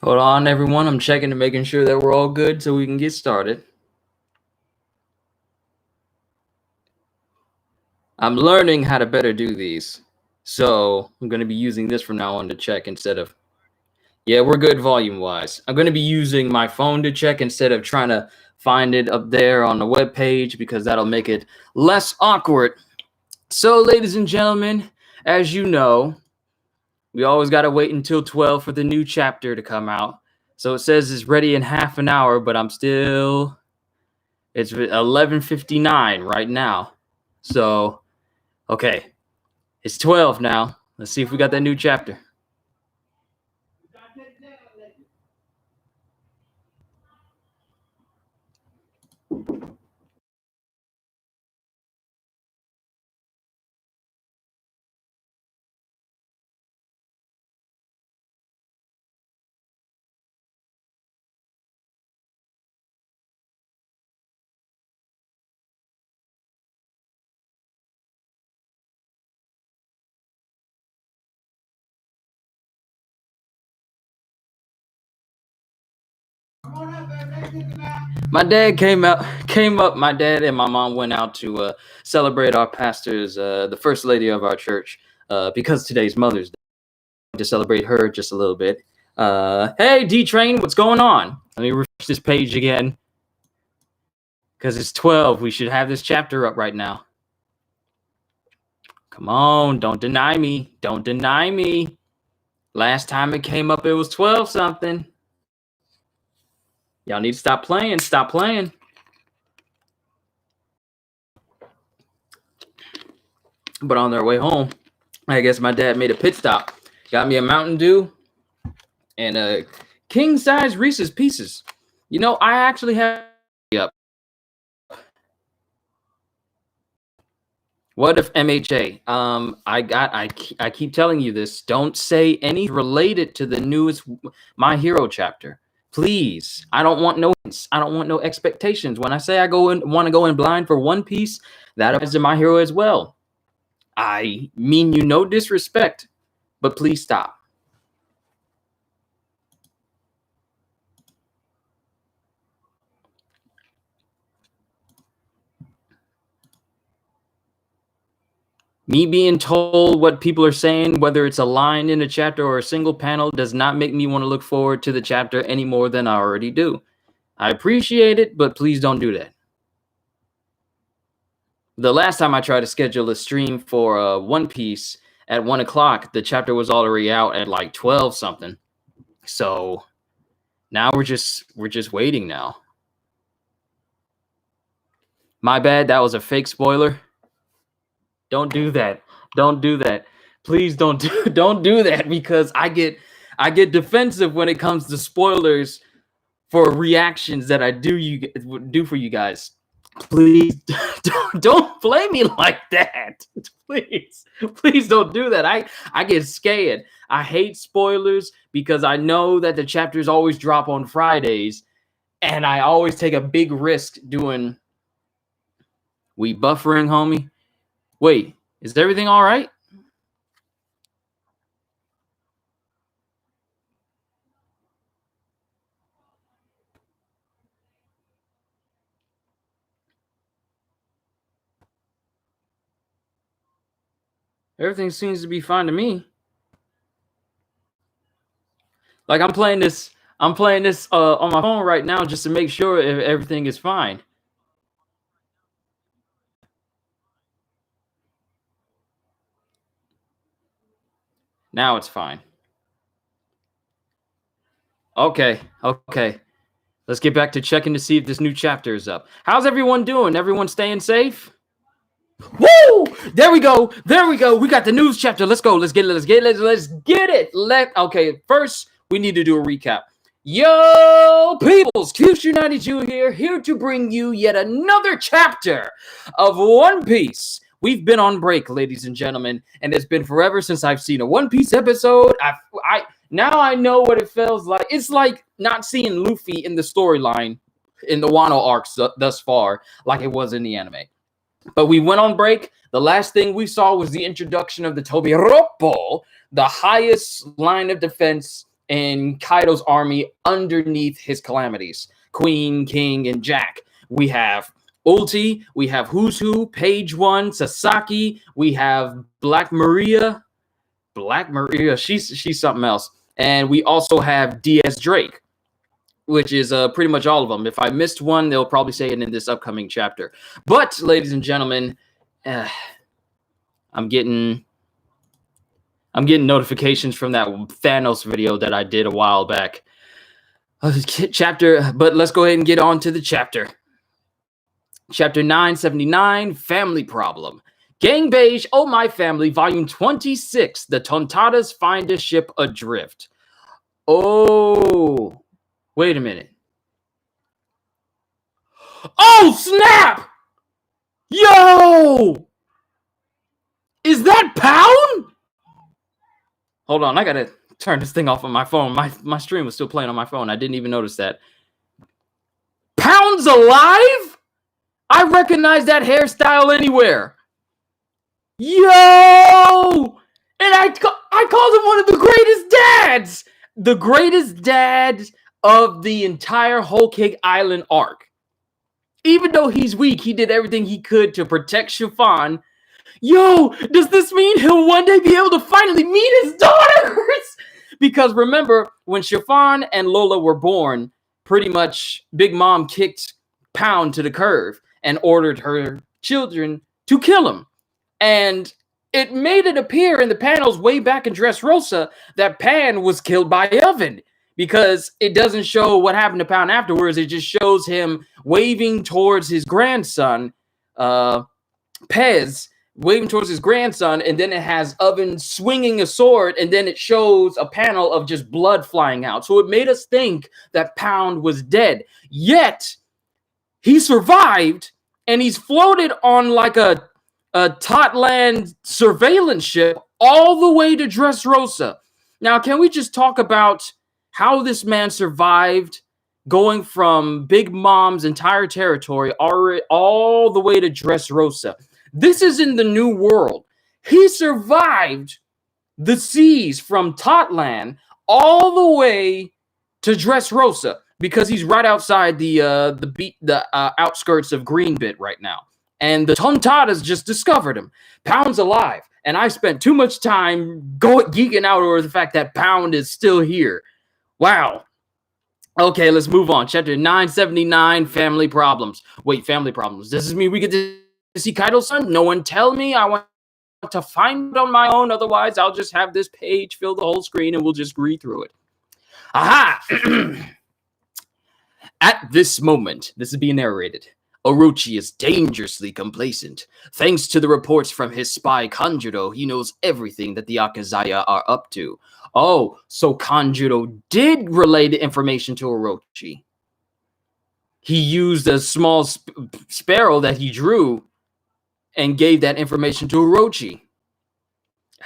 Hold on, everyone. I'm checking and making sure that we're all good so we can get started. I'm learning how to better do these. So I'm going to be using this from now on to check instead of... Yeah, we're good volume-wise. I'm going to be using my phone to check instead of trying to find it up there on the web page because that'll make it less awkward. So, ladies and gentlemen, as you know, we always got to wait until 12 for the new chapter to come out. So it says it's ready in half an hour, but I'm still... It's 11:59 right now. So, okay. It's 12 now. Let's see if we got that new chapter. My dad came up. My dad and my mom went out to celebrate our pastor's, the first lady of our church, because today's Mother's Day. To celebrate her just a little bit. Hey, D-Train, what's going on? Let me refresh this page again. Because it's 12. We should have this chapter up right now. Come on, don't deny me. Don't deny me. Last time it came up, it was 12 something. Y'all need to stop playing. Stop playing. But on their way home, I guess my dad made a pit stop. Got me a Mountain Dew and a king-size Reese's Pieces. You know, I actually have... Yep. What if MHA? I keep telling you this. Don't say any related to the newest My Hero chapter. Please. I don't want no expectations. When I say I want to go in blind for One Piece, that applies to My Hero as well. I mean you no disrespect, but please stop. Me being told what people are saying, whether it's a line in a chapter or a single panel, does not make me want to look forward to the chapter any more than I already do. I appreciate it, but please don't do that. The last time I tried to schedule a stream for One Piece at 1 o'clock, the chapter was already out at like 12 something. So now we're just waiting now. My bad, that was a fake spoiler. Don't do that. Don't do that. Please don't do that, because I get defensive when it comes to spoilers for reactions that I do for you guys. Please don't play me like that. Please don't do that. I get scared. I hate spoilers because I know that the chapters always drop on Fridays, and I always take a big risk doing... We buffering, homie? Wait, is everything all right? Everything seems to be fine to me. Like I'm playing this on my phone right now just to make sure if everything is fine. Now it's fine. Okay. Let's get back to checking to see if this new chapter is up. How's everyone doing? Everyone staying safe? Woo! There we go. We got the news chapter. Let's go. Let's get it. Okay, first we need to do a recap. Yo, peoples, Q92 here to bring you yet another chapter of One Piece. We've been on break, ladies and gentlemen, and it's been forever since I've seen a One Piece episode. Now I know what it feels like. It's like not seeing Luffy in the storyline in the Wano arcs thus far like it was in the anime. But we went on break. The last thing we saw was the introduction of the Tobiroppo, the highest line of defense in Kaido's army underneath his calamities. Queen, King, and Jack. We have Ulti, we have Who's Who, Page One, Sasaki, we have Black Maria. Black Maria, she's something else. And we also have DS Drake, which is pretty much all of them. If I missed one, they'll probably say it in this upcoming chapter. But, ladies and gentlemen, I'm getting notifications from that Thanos video that I did a while back. Chapter, but let's go ahead and get on to the chapter. Chapter 979, Family Problem. Gang Beige, Oh My Family, Volume 26. The Tontadas find a ship adrift. Oh, wait a minute. Oh, snap! Yo! Is that Pound? Hold on, I gotta turn this thing off on my phone. My stream was still playing on my phone. I didn't even notice that. Pound's alive? I recognize that hairstyle anywhere. Yo! And I called him one of the greatest dads! The greatest dad of the entire Whole Cake Island arc. Even though he's weak, he did everything he could to protect Chiffon. Yo, does this mean he'll one day be able to finally meet his daughters? Because remember, when Chiffon and Lola were born, pretty much Big Mom kicked Pound to the curb and ordered her children to kill him. And it made it appear in the panels way back in Dressrosa that Pan was killed by Oven, because it doesn't show what happened to Pound afterwards. It just shows him waving towards his grandson, Pez, waving towards his grandson, and then it has Oven swinging a sword, and then it shows a panel of just blood flying out. So it made us think that Pound was dead. Yet, he survived, and he's floated on like a Totland surveillance ship all the way to Dressrosa. Now, can we just talk about how this man survived going from Big Mom's entire territory all the way to Dressrosa? This is in the New World. He survived the seas from Totland all the way to Dressrosa because he's right outside the outskirts of Greenbit right now. And the Tontadas just discovered him. Pound's alive. And I spent too much time geeking out over the fact that Pound is still here. Wow. Okay, let's move on. Chapter 979, Family Problems. Wait, Family Problems. Does this mean we get to see Kaido's son? No one tell me. I want to find it on my own. Otherwise, I'll just have this page fill the whole screen and we'll just read through it. Aha! At this moment, this is being narrated, Orochi is dangerously complacent. Thanks to the reports from his spy Kanjuro, he knows everything that the Akazaya are up to. Oh, so Kanjuro did relay the information to Orochi. He used a small sparrow that he drew and gave that information to Orochi.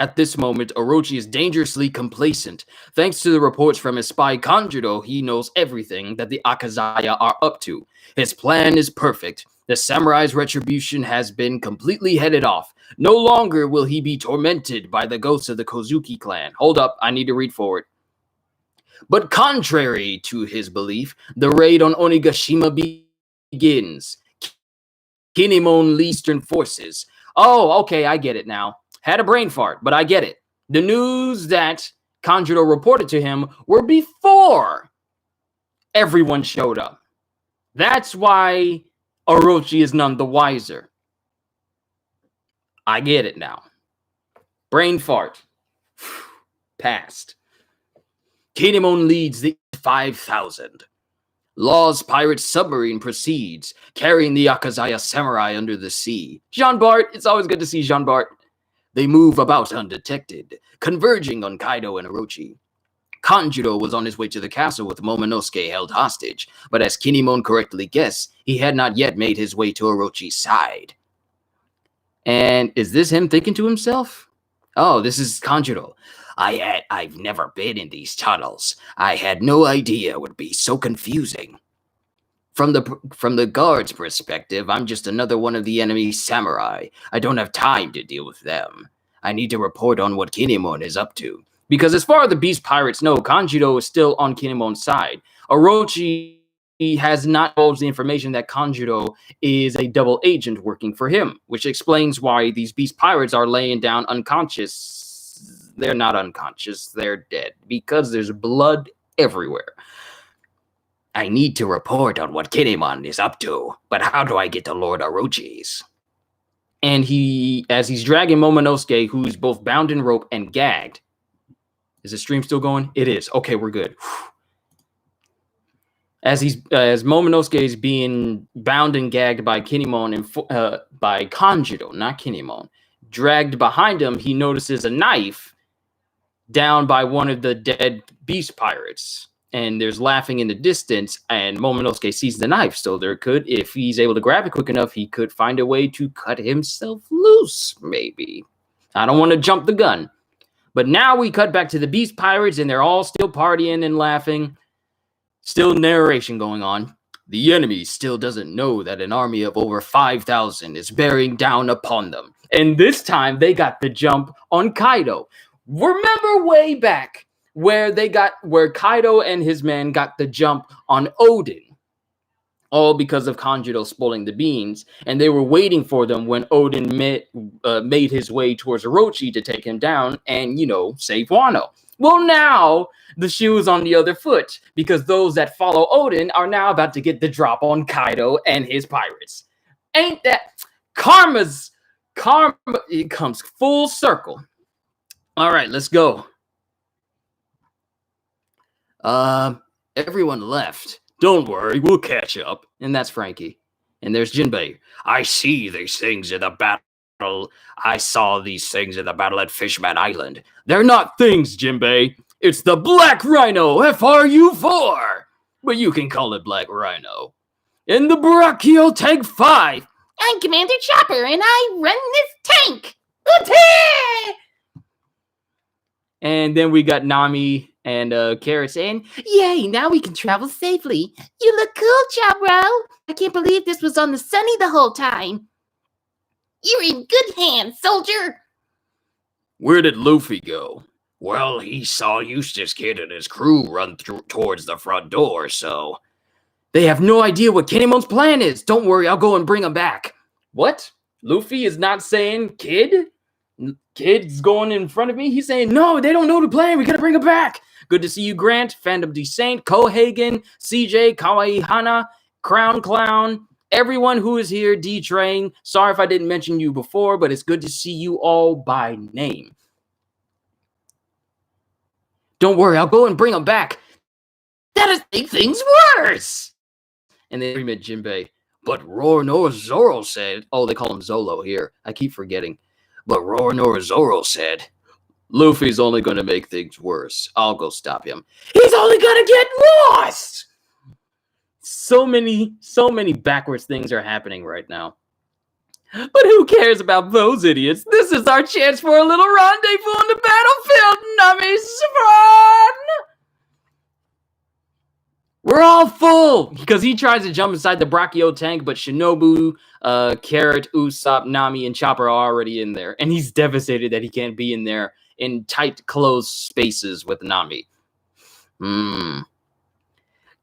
At this moment, Orochi is dangerously complacent. Thanks to the reports from his spy Kanjuro, he knows everything that the Akazaya are up to. His plan is perfect. The samurai's retribution has been completely headed off. No longer will he be tormented by the ghosts of the Kozuki clan. Hold up, I need to read forward. But contrary to his belief, the raid on Onigashima begins. Kinemon leads Eastern forces. Oh, okay, I get it now. Had a brain fart, but I get it. The news that Kanjuro reported to him were before everyone showed up. That's why Orochi is none the wiser. I get it now. Brain fart. Passed. Kinemon leads the 5,000. Law's pirate submarine proceeds, carrying the Akazaya samurai under the sea. Jean Bart, it's always good to see Jean Bart. They move about undetected, converging on Kaido and Orochi. Kanjuro was on his way to the castle with Momonosuke held hostage, but as Kinemon correctly guessed, he had not yet made his way to Orochi's side. And is this him thinking to himself? Oh, this is Kanjuro. I've never been in these tunnels. I had no idea it would be so confusing. From the guard's perspective, I'm just another one of the enemy's samurai. I don't have time to deal with them. I need to report on what Kinemon is up to. Because as far as the Beast Pirates know, Kanjiro is still on Kinemon's side. Orochi has not divulged the information that Kanjiro is a double agent working for him, which explains why these Beast Pirates are laying down unconscious. They're not unconscious, they're dead, because there's blood everywhere. I need to report on what Kinemon is up to, but how do I get to Lord Orochi's? And as he's dragging Momonosuke, who's both bound in rope and gagged. Is the stream still going? It is. Okay, we're good. As Momonosuke is being bound and gagged by Kinemon and by Kanjiro, not Kinemon, dragged behind him, he notices a knife down by one of the dead Beast Pirates. And there's laughing in the distance, and Momonosuke sees the knife. So if he's able to grab it quick enough, he could find a way to cut himself loose, maybe. I don't want to jump the gun. But now we cut back to the Beast Pirates, and they're all still partying and laughing. Still narration going on. The enemy still doesn't know that an army of over 5,000 is bearing down upon them. And this time, they got the jump on Kaido. Remember way back where Kaido and his men got the jump on Odin, all because of Kanjiro spoiling the beans, and they were waiting for them when Odin made his way towards Orochi to take him down and, save Wano. Well, now the shoe is on the other foot, because those that follow Odin are now about to get the drop on Kaido and his pirates. Ain't that karma? It comes full circle. All right, let's go. Everyone left. Don't worry, we'll catch up. And that's Frankie. And there's Jinbei. I see these things in the battle. I saw these things in the battle at Fishman Island. They're not things, Jinbei. It's the Black Rhino, FRU-4. But you can call it Black Rhino. In the Brachio Tank 5. I'm Commander Chopper, and I run this tank. And then we got Nami and Carrot saying, "Yay, now we can travel safely. You look cool, Chopro. I can't believe this was on the Sunny the whole time. You're in good hands, soldier." Where did Luffy go? Well, he saw Eustace Kid and his crew run towards the front door, so... They have no idea what Kinemon's plan is. Don't worry, I'll go and bring him back. What? Luffy is not saying Kid? Kid's going in front of me? He's saying, no, they don't know the plan. We gotta bring him back. Good to see you, Grant, Fandom Descent, Kohagen, CJ, Kawaii Hana, Crown Clown, everyone who is here, D-Train. Sorry if I didn't mention you before, but it's good to see you all by name. Don't worry, I'll go and bring him back. That'll make things worse. And then we met Jinbei. But Roronoa Zoro said... Oh, they call him Zolo here. I keep forgetting. But Roronoa Zoro said... Luffy's only going to make things worse. I'll go stop him. He's only going to get lost! So many backwards things are happening right now. But who cares about those idiots? This is our chance for a little rendezvous on the battlefield, Nami's fun! We're all full! Because he tries to jump inside the Brachio tank, but Shinobu, Carrot, Usopp, Nami, and Chopper are already in there. And he's devastated that he can't be in there in tight, closed spaces with Nami.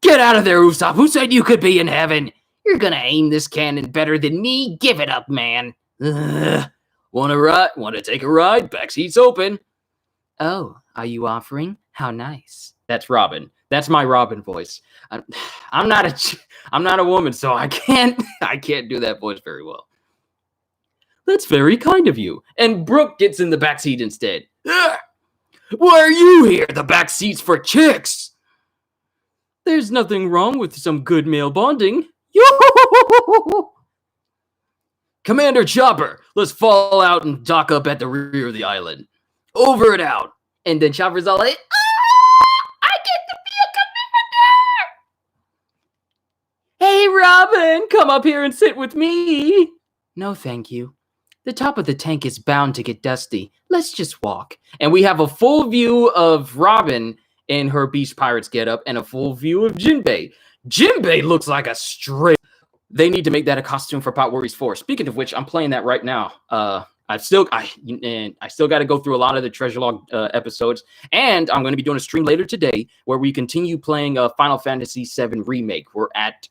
Get out of there, Usopp! Who said you could be in heaven? You're gonna aim this cannon better than me? Give it up, man. Wanna take a ride? Backseat's open. Oh, are you offering? How nice. That's Robin. That's my Robin voice. I'm not a woman, so I can't do that voice very well. That's very kind of you. And Brooke gets in the backseat instead. Why are you here? The backseat's for chicks. There's nothing wrong with some good male bonding. Commander Chopper, let's fall out and dock up at the rear of the island. Over and out. And then Chopper's all like, I get to be a commander! Hey, Robin, come up here and sit with me. No, thank you. The top of the tank is bound to get dusty. Let's just walk. And we have a full view of Robin in her Beast Pirates getup and a full view of Jinbei. Jinbei looks like a straight. They need to make that a costume for Pot Warriors 4. Speaking of which, I'm playing that right now. I still got to go through a lot of the Treasure Log episodes, and I'm going to be doing a stream later today where we continue playing Final Fantasy VII Remake. We're at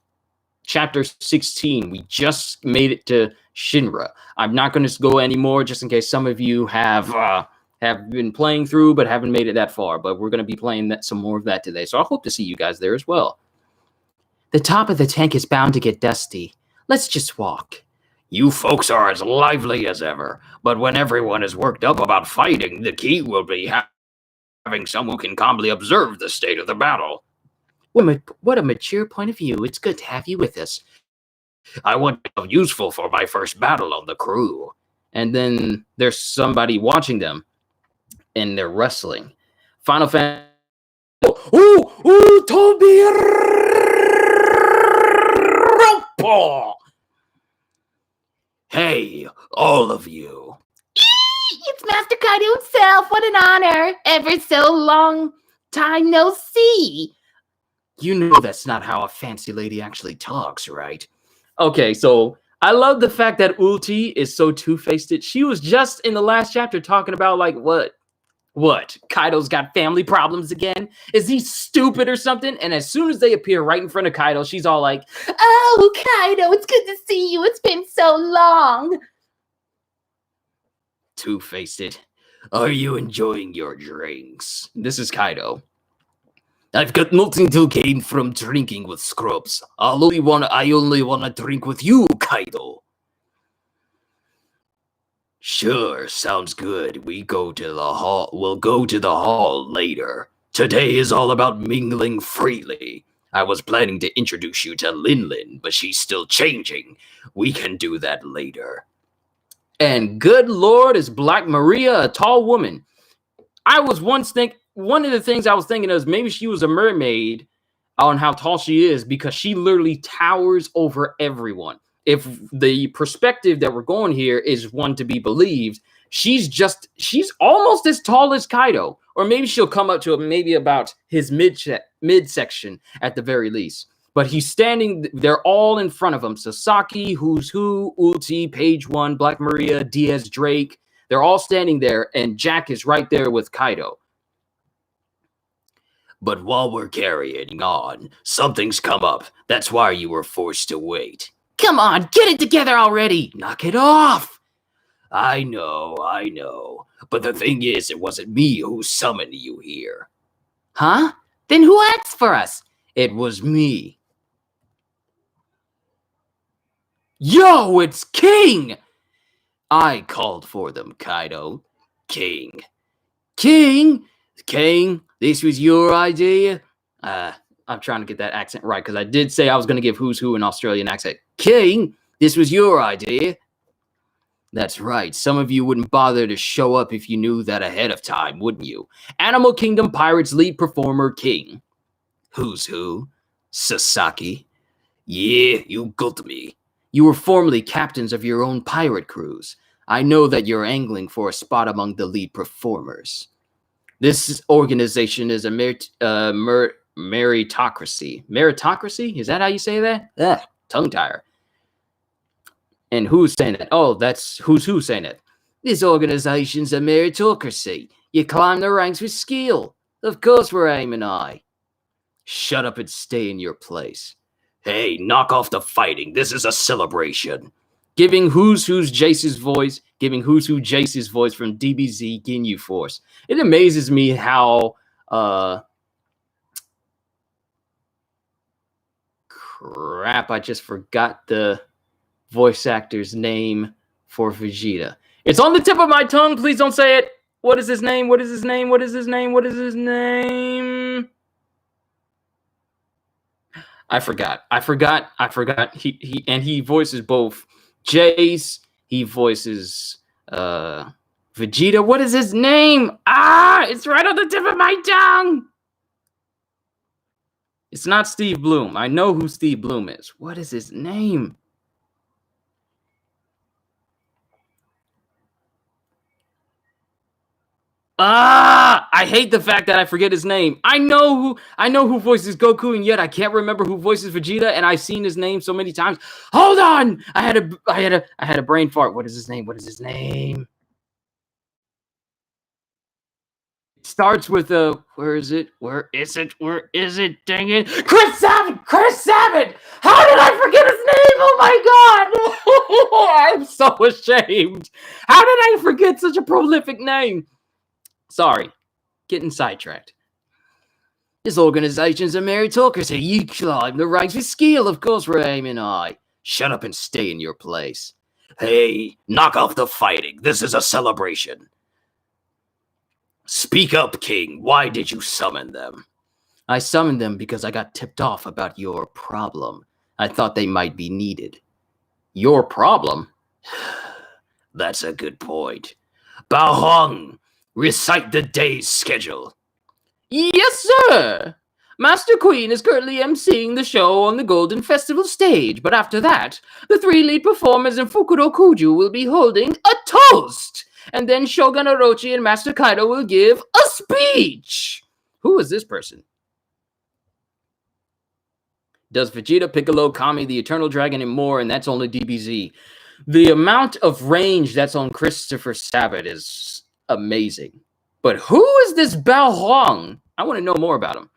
chapter 16. We just made it to Shinra. I'm not going to go anymore just in case some of you have been playing through but haven't made it that far. But we're going to be playing some more of that today, so I hope to see you guys there as well. The top of the tank is bound to get dusty. Let's just walk. You folks are as lively as ever, but when everyone is worked up about fighting, the key will be having someone who can calmly observe the state of the battle. What a mature point of view. It's good to have you with us. I want to be useful for my first battle on the crew. And then there's somebody watching them, and they're wrestling. Final Fantasy. Ooh, Toby! Hey, all of you. It's Master Kaido himself. What an honor. Ever so long time no see. You know that's not how a fancy lady actually talks, right? Okay, so I love the fact that Ulti is so two-faced. She was just in the last chapter talking about, like, what? Kaido's got family problems again? Is he stupid or something? And as soon as they appear right in front of Kaido, she's all like, oh, Kaido, it's good to see you. It's been so long. Two-faced. Are you enjoying your drinks? This is Kaido. I've got nothing to gain from drinking with scrubs. I only want to drink with you, Kaido. Sure, sounds good. We'll go to the hall later. Today is all about mingling freely. I was planning to introduce you to Lin, but she's still changing. We can do that later. And good Lord, is Black Maria a tall woman? I was once thinking, one of the things I was thinking is maybe she was a mermaid on how tall she is, because she literally towers over everyone. If the perspective that we're going here is one to be believed, she's almost as tall as Kaido, or maybe she'll come up to maybe about his midsection at the very least. But he's standing, they're all in front of him. Sasaki, Who's Who, Ulti, Page One, Black Maria, Diaz Drake, they're all standing there, and Jack is right there with Kaido. But while we're carrying on, something's come up. That's why you were forced to wait. Come on, get it together already. Knock it off. I know. But the thing is, it wasn't me who summoned you here. Huh? Then who asked for us? It was me. Yo, it's King! I called for them, Kaido. King, this was your idea? I'm trying to get that accent right, because I did say I was going to give Who's Who an Australian accent. King, this was your idea? That's right. Some of you wouldn't bother to show up if you knew that ahead of time, wouldn't you? Animal Kingdom Pirates lead performer King. Who's Who? Sasaki. Yeah, you got me. You were formerly captains of your own pirate crews. I know that you're angling for a spot among the lead performers. This organization is a meritocracy. Meritocracy? Is that how you say that? Ugh, tongue tire. And who's saying that? Oh, that's Who's Who saying it. This organization's a meritocracy. You climb the ranks with skill. Of course we're aiming high. Shut up and stay in your place. Hey, knock off the fighting. This is a celebration. Giving Who's Who's Jace's voice, giving Who's Who Jace's voice from DBZ Ginyu Force. It amazes me how crap, I just forgot the voice actor's name for Vegeta. It's on the tip of my tongue. Please don't say it. What is his name? What is his name? What is his name? What is his name? I forgot. He voices both Jace. He voices Vegeta. What is his name? It's right on the tip of my tongue. It's not Steve Bloom. I know who Steve Bloom is. What is his name? I hate the fact that I forget his name. I know who voices Goku, and yet I can't remember who voices Vegeta, and I've seen his name so many times. Hold on! I had a brain fart. What is his name? It starts with a where is it? Dang it. Chris Sabat! How did I forget his name? Oh my god! I'm so ashamed. How did I forget such a prolific name? Sorry, getting sidetracked. This organization's a meritocracy. You climb the ranks with skill, of course we're aiming high. Shut up and stay in your place. Hey, knock off the fighting. This is a celebration. Speak up, King. Why did you summon them? I summoned them because I got tipped off about your problem. I thought they might be needed. Your problem? That's a good point. Bao Hong, recite the day's schedule. Yes, sir. Master Queen is currently emceeing the show on the Golden Festival stage, but after that, the 3 lead performers in Fukuro Kuju will be holding a toast, and then Shogun Orochi and Master Kaido will give a speech. Who is this person? Does Vegeta, Piccolo, Kami, the Eternal Dragon, and more, and that's only DBZ. The amount of range that's on Christopher Sabat is amazing. But who is this Bao Hong? I want to know more about him.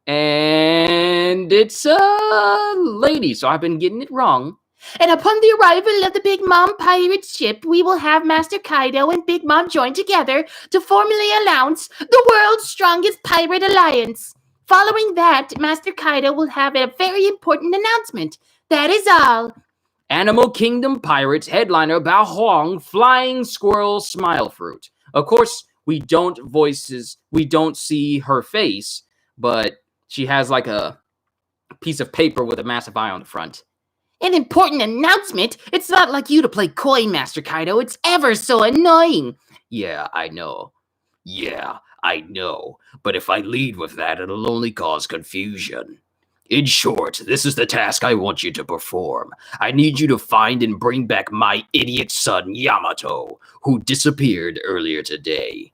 And it's a lady, so I've been getting it wrong. And upon the arrival of the Big Mom pirate ship, we will have Master Kaido and Big Mom join together to formally announce the world's strongest pirate alliance. Following that, Master Kaido will have a very important announcement. That is all. Animal Kingdom Pirates headliner Bao Hong, Flying Squirrel Smile Fruit. Of course, we don't see her face, but she has like a piece of paper with a massive eye on the front. An important announcement? It's not like you to play coy, Master Kaido. It's ever so annoying. Yeah, I know. But if I lead with that, it'll only cause confusion. In short, this is the task I want you to perform. I need you to find and bring back my idiot son, Yamato, who disappeared earlier today.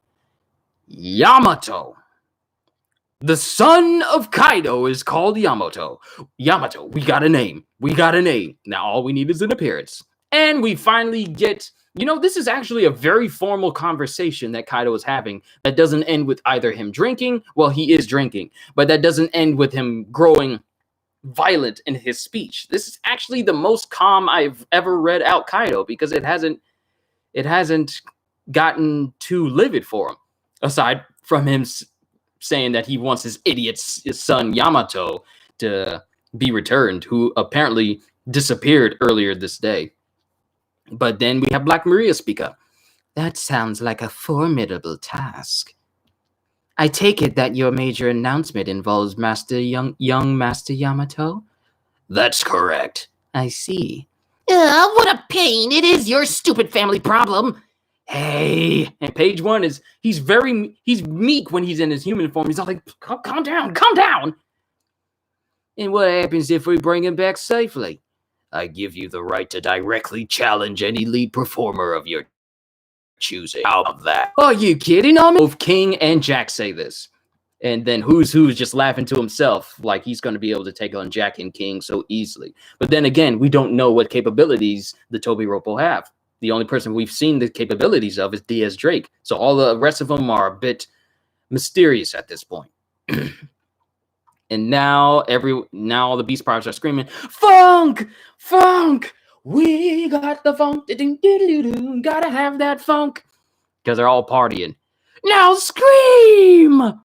Yamato! The son of Kaido is called Yamato. Yamato, we got a name. Now all we need is an appearance. And we finally get... this is actually a very formal conversation that Kaido is having that doesn't end with either him drinking, well, he is drinking, but that doesn't end with him growing violent in his speech. This is actually the most calm I've ever read out Kaido because it hasn't gotten too livid for him, aside from him saying that he wants his idiot son Yamato to be returned, who apparently disappeared earlier this day. But then we have Black Maria speak up. That sounds like a formidable task. I take it that your major announcement involves young Master Yamato? That's correct. I see. What a pain. It is your stupid family problem. Hey, and page 1 is, he's meek when he's in his human form. He's all like, calm down. And what happens if we bring him back safely? I give you the right to directly challenge any lead performer of your choosing. How about that? Are you kidding on me? Both King and Jack say this. And then Who's just laughing to himself like he's going to be able to take on Jack and King so easily. But then again, we don't know what capabilities the Toby Roppo have. The only person we've seen the capabilities of is Diaz Drake. So all the rest of them are a bit mysterious at this point. And now all the Beast Pirates are screaming, Funk! We got the funk. Gotta have that funk. Because they're all partying. Now scream!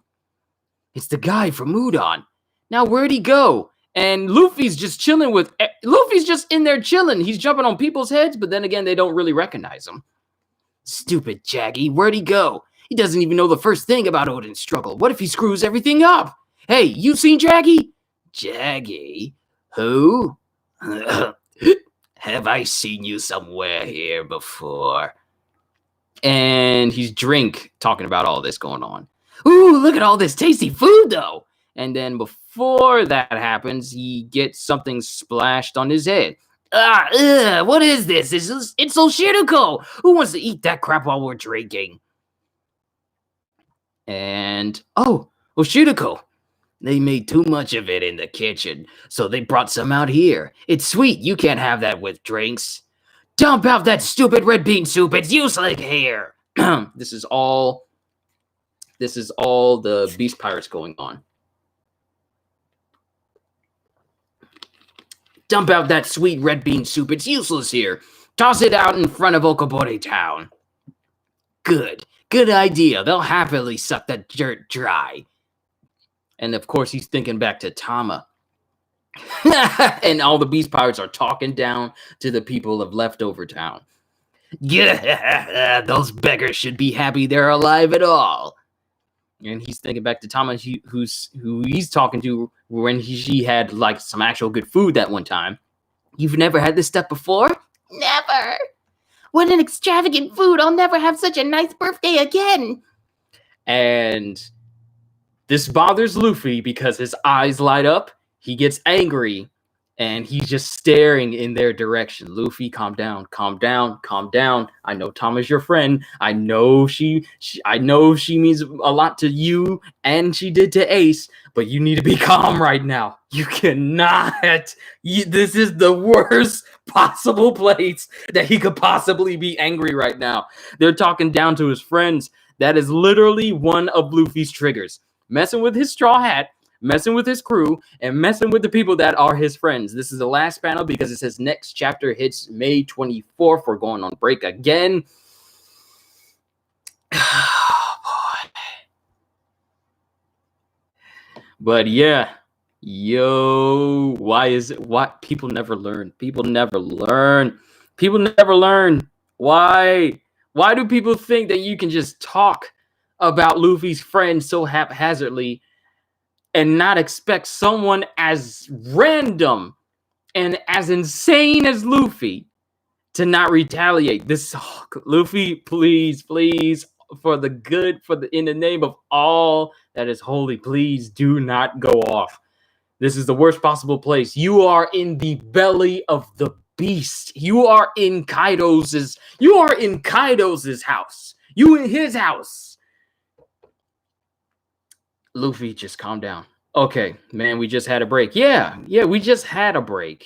It's the guy from Udon. Now where'd he go? And Luffy's just in there chilling. He's jumping on people's heads, but then again, they don't really recognize him. Stupid Jaggy, where'd he go? He doesn't even know the first thing about Odin's struggle. What if he screws everything up? Hey, you seen Jaggy? Jaggy? Who? Have I seen you somewhere here before? And he's talking about all this going on. Ooh, look at all this tasty food, though. And then before that happens, he gets something splashed on his head. What is this? It's Oshiruko. Who wants to eat that crap while we're drinking? And oh, Oshidako. They made too much of it in the kitchen, so they brought some out here. It's sweet. You can't have that with drinks. Dump out that stupid red bean soup. It's useless here. This is all the Beast Pirates going on. Dump out that sweet red bean soup. It's useless here. Toss it out in front of Okobore Town. Good idea. They'll happily suck that dirt dry. And of course, he's thinking back to Tama. And all the Beast Pirates are talking down to the people of Leftover Town. Yeah, those beggars should be happy they're alive at all. And he's thinking back to Tama, who he's talking to when she had like some actual good food that one time. You've never had this stuff before? Never. What an extravagant food. I'll never have such a nice birthday again. And this bothers Luffy because his eyes light up. He gets angry, and he's just staring in their direction. Luffy, calm down, calm down, calm down. I know Tama's your friend. I know she means a lot to you, and she did to Ace. But you need to be calm right now. You cannot. This is the worst possible place that he could possibly be angry right now. They're talking down to his friends. That is literally one of Luffy's triggers. Messing with his straw hat, messing with his crew, and messing with the people that are his friends. This is the last panel because it says next chapter hits May 24th. We're going on break again. Oh, boy. But yeah, why people never learn? People never learn. People never learn. Why do people think that you can just talk about Luffy's friends so haphazardly and not expect someone as random and as insane as Luffy to not retaliate? Luffy, please, in the name of all that is holy, please do not go off. This is the worst possible place. You are in the belly of the beast. You are in Kaido's house. You in his house. Luffy, just calm down. Okay, man, we just had a break. Yeah, we just had a break.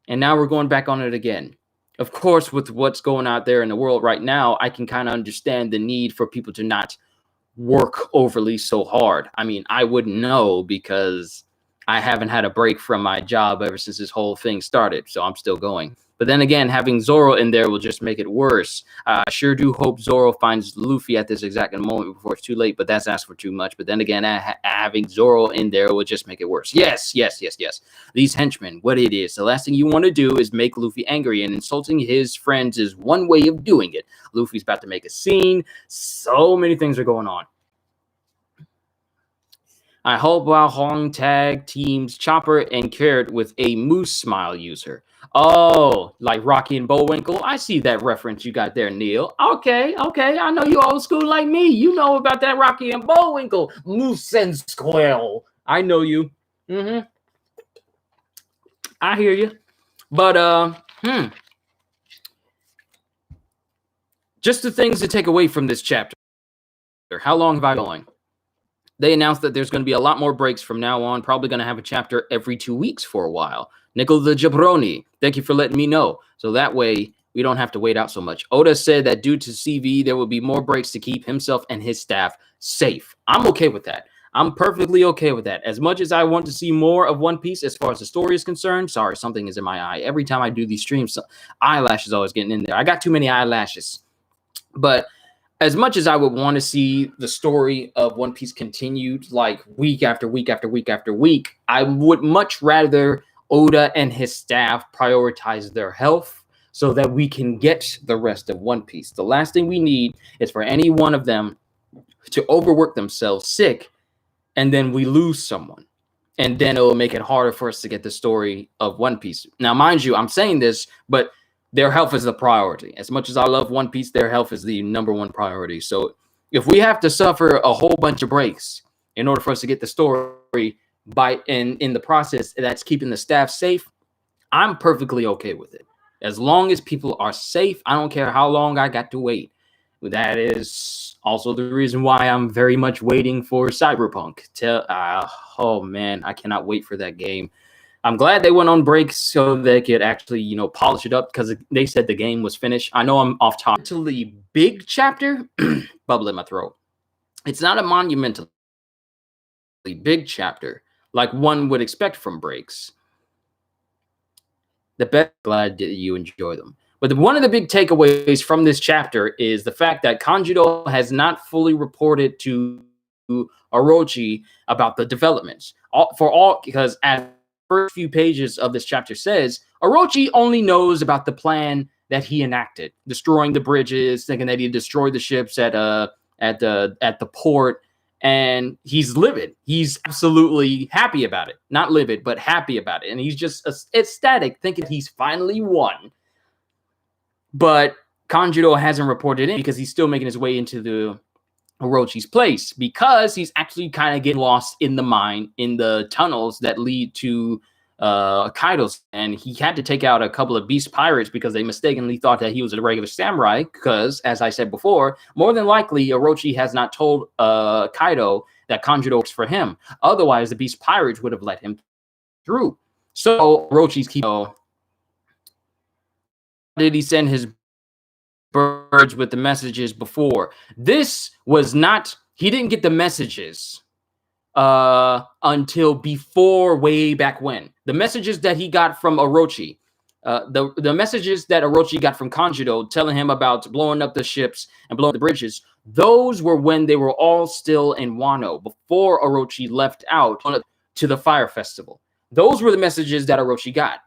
And now we're going back on it again. Of course, with what's going out there in the world right now, I can kind of understand the need for people to not work overly so hard. I mean, I wouldn't know because I haven't had a break from my job ever since this whole thing started, so I'm still going. But then again, having Zoro in there will just make it worse. I sure do hope Zoro finds Luffy at this exact moment before it's too late, but that's asked for too much. But then again, having Zoro in there will just make it worse. Yes. These henchmen, what it is, the last thing you want to do is make Luffy angry, and insulting his friends is one way of doing it. Luffy's about to make a scene. So many things are going on. I hope Bao Hong tag teams Chopper and Carrot with a moose smile user. Oh, like Rocky and Bullwinkle. I see that reference you got there, Neil. Okay. I know you old school like me. You know about that Rocky and Bullwinkle. Moose and Squirrel. I know you. I hear you. But, just the things to take away from this chapter. How long have I been going? They announced that there's going to be a lot more breaks from now on. Probably going to have a chapter every 2 weeks for a while. Nickel the Jabroni, thank you for letting me know. So that way we don't have to wait out so much. Oda said that due to CV, there will be more breaks to keep himself and his staff safe. I'm okay with that. I'm perfectly okay with that. As much as I want to see more of One Piece as far as the story is concerned, sorry, something is in my eye. Every time I do these streams, eyelashes always getting in there. I got too many eyelashes. But as much as I would want to see the story of One Piece continued like week after week after week after week, I would much rather Oda and his staff prioritize their health so that we can get the rest of One Piece. The last thing we need is for any one of them to overwork themselves sick, and then we lose someone. And then it will make it harder for us to get the story of One Piece. Now, mind you, I'm saying this, but their health is the priority. As much as I love One Piece, their health is the number one priority. So if we have to suffer a whole bunch of breaks in order for us to get the story in the process that's keeping the staff safe, I'm perfectly okay with it. As long as people are safe, I don't care how long I got to wait. That is Also, the reason why I'm very much waiting for Cyberpunk. Oh man, I cannot wait for that game. I'm glad they went on break so they could actually, polish it up because they said the game was finished. I know I'm off topic. To the big chapter, bubble in my throat. It's not a monumentally big chapter like one would expect from breaks. The best, glad that you enjoy them. But one of the big takeaways from this chapter is the fact that Kanjuro has not fully reported to Orochi about the developments. Because as the first few pages of this chapter says, Orochi only knows about the plan that he enacted, destroying the bridges, thinking that he destroyed the ships at the port, and he's livid. He's absolutely happy about it. Not livid, but happy about it. And he's just ecstatic, thinking he's finally won. But Kanjuro hasn't reported in because he's still making his way into the Orochi's place, because he's actually kind of getting lost in the mine, in the tunnels that lead to Kaido's, and he had to take out a couple of beast pirates because they mistakenly thought that he was a regular samurai. Because, as I said before, more than likely Orochi has not told Kaido that Kanjuro works for him. Otherwise, the beast pirates would have let him through. So Orochi's did he send his birds with the messages before? This was not. He didn't get the messages until before, way back when. The messages that he got from Orochi, the messages that Orochi got from Kanjuro telling him about blowing up the ships and blowing the bridges, those were when they were all still in Wano, before Orochi left out to the Fire Festival. Those were the messages that Orochi got.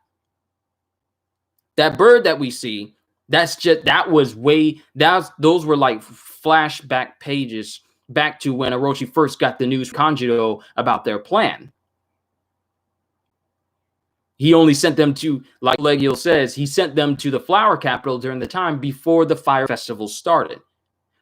That bird that we see, those were like flashback pages back to when Orochi first got the news from Kanjuro about their plan. He only sent them to, like Legiel says, he sent them to the Flower Capital during the time before the Fire Festival started.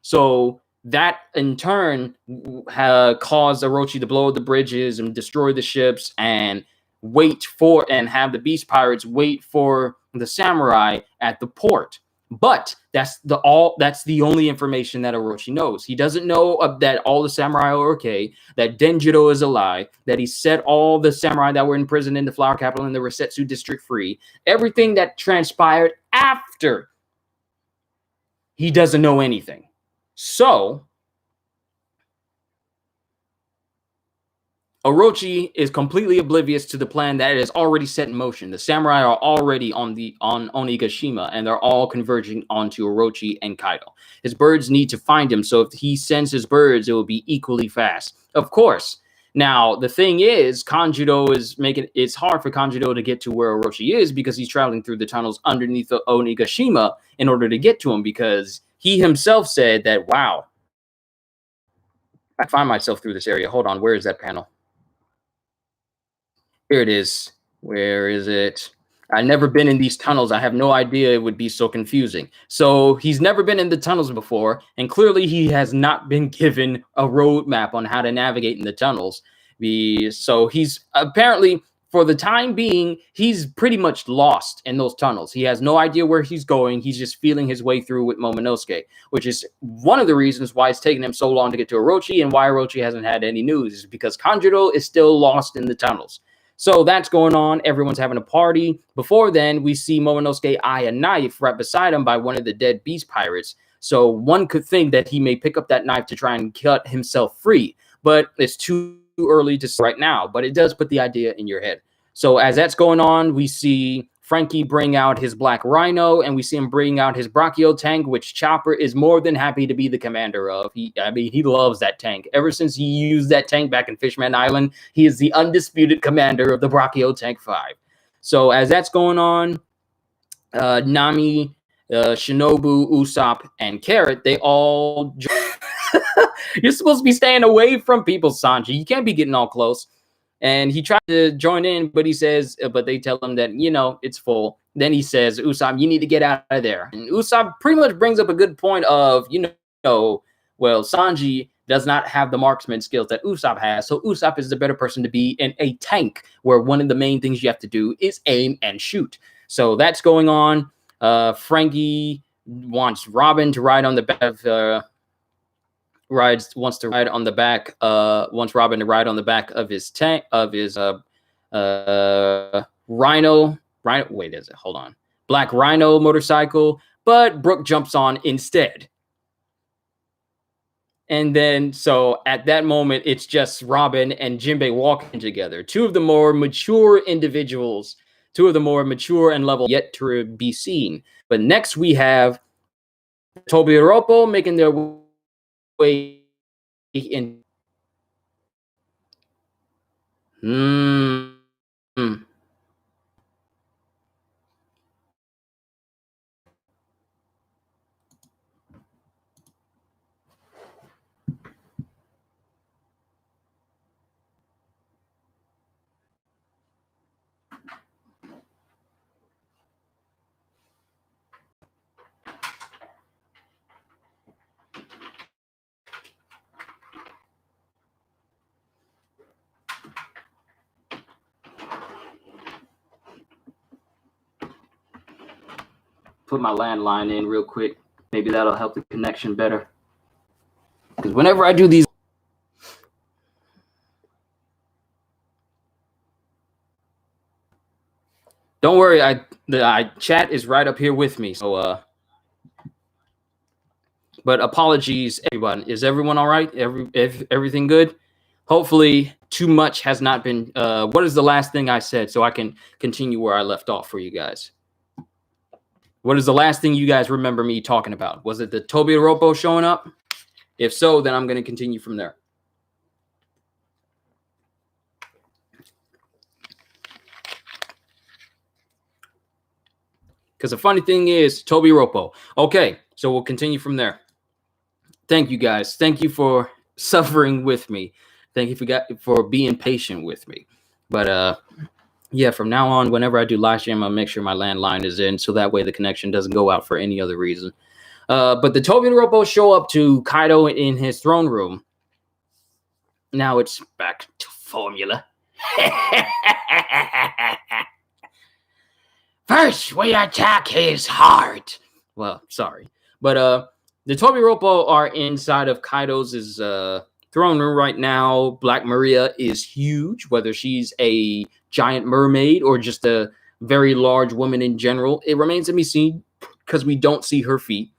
So that in turn caused Orochi to blow the bridges and destroy the ships and have the beast pirates wait for the samurai at the port. But that's the only information that Orochi knows. He doesn't know that all the samurai are okay, that Denjiro is alive, that he set all the samurai that were in prison in the Flower Capital in the Resetsu district free. Everything that transpired after, he doesn't know anything. So Orochi is completely oblivious to the plan that is already set in motion. The samurai are already on Onigashima, and they're all converging onto Orochi and Kaido. His birds need to find him, so if he sends his birds, it will be equally fast. Of course. Now, the thing is, Kanjuro is it's hard for Kanjuro to get to where Orochi is because he's traveling through the tunnels underneath the Onigashima in order to get to him, because he himself said that, wow, I find myself through this area. Hold on, where is that panel? Here it is. Where is it? I've never been in these tunnels. I have no idea it would be so confusing. So he's never been in the tunnels before, and clearly he has not been given a roadmap on how to navigate in the tunnels. So he's apparently, for the time being, he's pretty much lost in those tunnels. He has no idea where he's going. He's just feeling his way through with Momonosuke, which is one of the reasons why it's taken him so long to get to Orochi, and why Orochi hasn't had any news, is because Kanjuro is still lost in the tunnels. So that's going on. Everyone's having a party. Before then, we see Momonosuke eye a knife right beside him by one of the dead beast pirates. So one could think that he may pick up that knife to try and cut himself free. But it's too early to say right now. But it does put the idea in your head. So as that's going on, we see Franky bring out his Black Rhino, and we see him bring out his Brachio tank, which Chopper is more than happy to be the commander of. He loves that tank. Ever since he used that tank back in Fishman Island, he is the undisputed commander of the Brachio Tank 5. So as that's going on, Nami, Shinobu, Usopp, and Carrot, they all... You're supposed to be staying away from people, Sanji. You can't be getting all close. And he tried to join in, but they tell him that, it's full. Then he says, Usopp, you need to get out of there. And Usopp pretty much brings up a good point of, Sanji does not have the marksman skills that Usopp has. So Usopp is the better person to be in a tank, where one of the main things you have to do is aim and shoot. So that's going on. Franky wants Robin to ride on the back of wants to ride on the back, wants Robin to ride on the back of his tank, of his Rhino, wait, is it? Hold on. Black Rhino motorcycle, but Brooke jumps on instead. And then, so at that moment, it's just Robin and Jinbei walking together. Two of the more mature individuals, two of the more mature and level yet to be seen. But next we have Tobiropo making their way in. Put my landline in real quick. Maybe that'll help the connection better. Because whenever I do these, don't worry, the chat is right up here with me. So but apologies, everyone. Is everyone all right? Everything good? Hopefully, too much has not been. What is the last thing I said, so I can continue where I left off for you guys? What is the last thing you guys remember me talking about? Was it the Tobiropo showing up? If so, then I'm going to continue from there. Because the funny thing is, Tobiropo. Okay, so we'll continue from there. Thank you, guys. Thank you for suffering with me. Thank you for being patient with me. But yeah, from now on, whenever I do live stream, I'll make sure my landline is in, so that way the connection doesn't go out for any other reason. But the Tobiropo show up to Kaido in his throne room. Now it's back to formula. First, we attack his heart. Well, sorry. But the Tobiropo are inside of Kaido's throne room right now. Black Maria is huge, whether she's a giant mermaid or just a very large woman in general. It remains to be seen because we don't see her feet.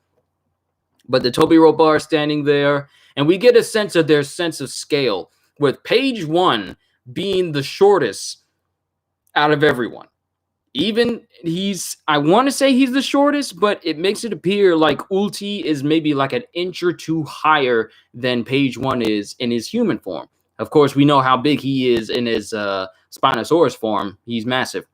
But the Tobiropo are standing there, and we get a sense of their sense of scale, with Page 1 being the shortest out of everyone. Even I want to say he's the shortest, but it makes it appear like Ulti is maybe like an inch or two higher than Page 1 is in his human form. Of course, we know how big he is in his Spinosaurus form. He's massive.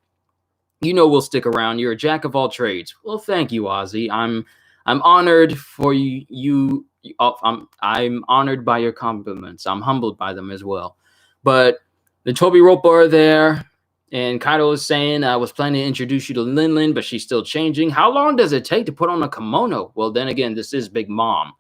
You know we'll stick around. You're a jack of all trades. Well, thank you, Ozzy. I'm honored for you. I'm honored by your compliments. I'm humbled by them as well. But the Tobiropo are there. And Kaido is saying, I was planning to introduce you to Linlin, but she's still changing. How long does it take to put on a kimono? Well, then again, this is Big Mom.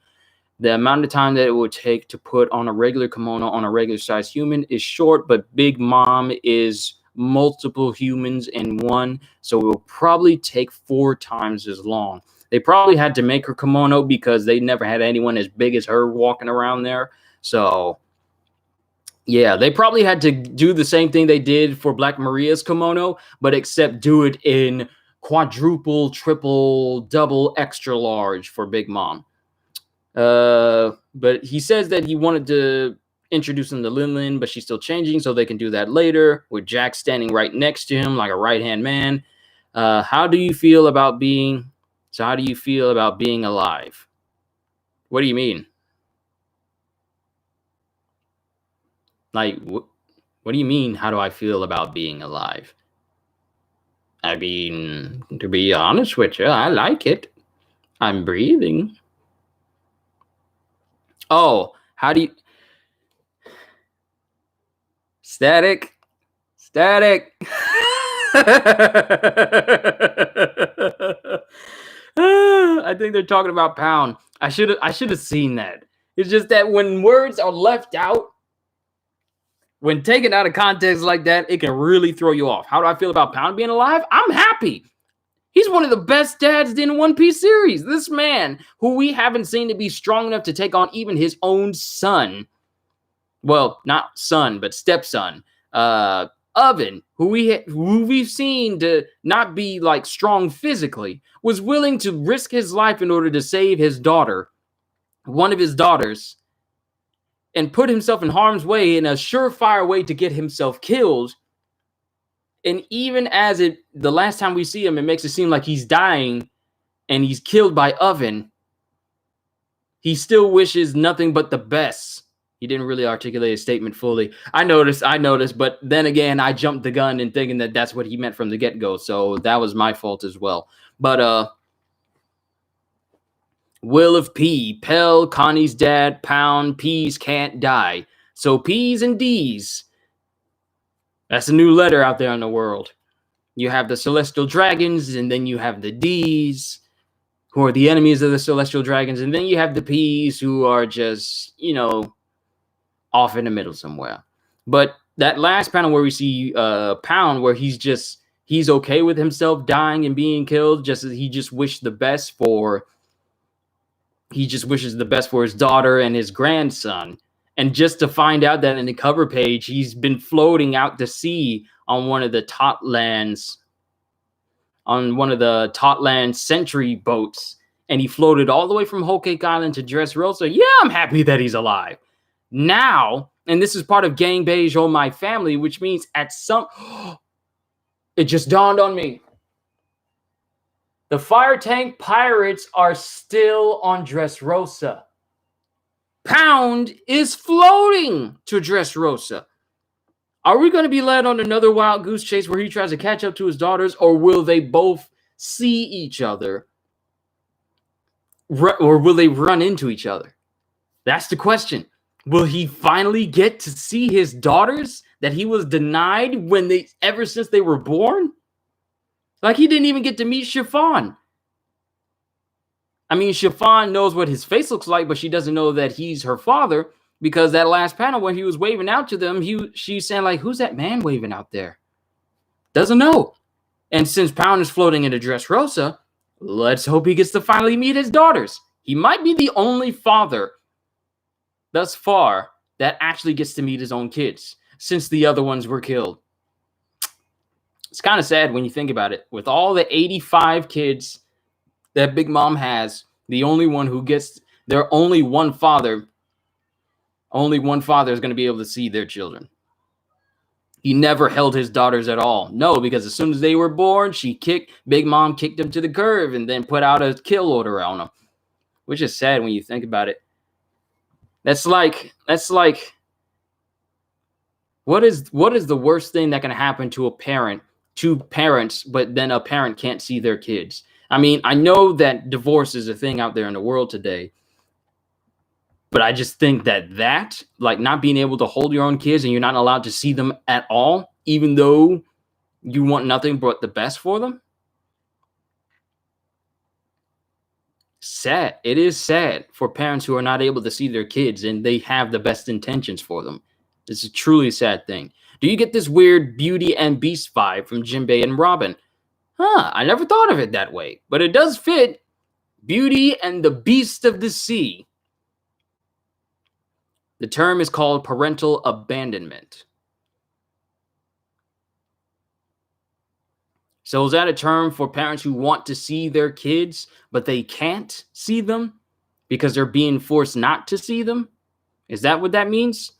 The amount of time that it would take to put on a regular kimono on a regular size human is short, but Big Mom is multiple humans in one, so it will probably take 4 times as long. They probably had to make her kimono because they never had anyone as big as her walking around there. So yeah, they probably had to do the same thing they did for Black Maria's kimono, but except do it in quadruple, triple, double, extra large for Big Mom. But he says that he wanted to introduce him to Linlin, but she's still changing, so they can do that later, with Jack standing right next to him like a right-hand man. How do you feel about being alive? What do you mean? Like, what do you mean, how do I feel about being alive? I mean, to be honest with you, I like it. I'm breathing. Oh, how do you... Static. I think they're talking about Pound. I should have seen that. It's just that when words are left out, when taken out of context like that, it can really throw you off. How do I feel about Pound being alive? I'm happy. He's one of the best dads in One Piece series. This man, who we haven't seen to be strong enough to take on even his own son. Well, not son, but stepson. Oven, who we've seen to not be like strong physically, was willing to risk his life in order to save his daughter, one of his daughters, and put himself in harm's way in a surefire way to get himself killed. And even as the last time we see him, it makes it seem like he's dying and he's killed by Oven, he still wishes nothing but the best. He didn't really articulate his statement fully. I noticed, but then again, I jumped the gun in thinking that that's what he meant from the get-go, so that was my fault as well. But, Will of P, Pell, Connie's dad, Pound, P's can't die. So P's and D's. That's a new letter out there in the world. You have the Celestial Dragons, and then you have the D's, who are the enemies of the Celestial Dragons, and then you have the P's, who are just, off in the middle somewhere. But that last panel where we see Pound, where he's okay with himself dying and being killed, just as he just wishes the best for his daughter and his grandson. And just to find out that in the cover page, he's been floating out to sea on one of the Totlands Century boats. And he floated all the way from Whole Cake Island to Dressrosa. Yeah, I'm happy that he's alive. Now, and this is part of Gang Beige on My Family, which means it just dawned on me. The Fire Tank Pirates are still on Dressrosa. Pound is floating to Dressrosa. Are we going to be led on another wild goose chase where he tries to catch up to his daughters, or will they both see each other? Or will they run into each other? That's the question. Will he finally get to see his daughters that he was denied ever since they were born? Like, he didn't even get to meet Chiffon. I mean, Chiffon knows what his face looks like, but she doesn't know that he's her father, because that last panel when he was waving out to them, she's saying, like, who's that man waving out there? Doesn't know. And since Pound is floating into Dressrosa, let's hope he gets to finally meet his daughters. He might be the only father thus far that actually gets to meet his own kids, since the other ones were killed. It's kind of sad when you think about it. With all the 85 kids that Big Mom has, the only one who gets only one father is going to be able to see their children. He never held his daughters at all. No, because as soon as they were born, Big Mom kicked them to the curb and then put out a kill order on them, which is sad when you think about it. That's like what is the worst thing that can happen to two parents, but then a parent can't see their kids? I mean, I know that divorce is a thing out there in the world today, but I just think that like not being able to hold your own kids and you're not allowed to see them at all, even though you want nothing but the best for them. Sad. It is sad for parents who are not able to see their kids and they have the best intentions for them. It's a truly sad thing. Do you get this weird Beauty and Beast vibe from Jinbei and Robin? I never thought of it that way, but it does fit. Beauty and the Beast of the Sea. The term is called parental abandonment. So is that a term for parents who want to see their kids, but they can't see them because they're being forced not to see them? Is that what that means?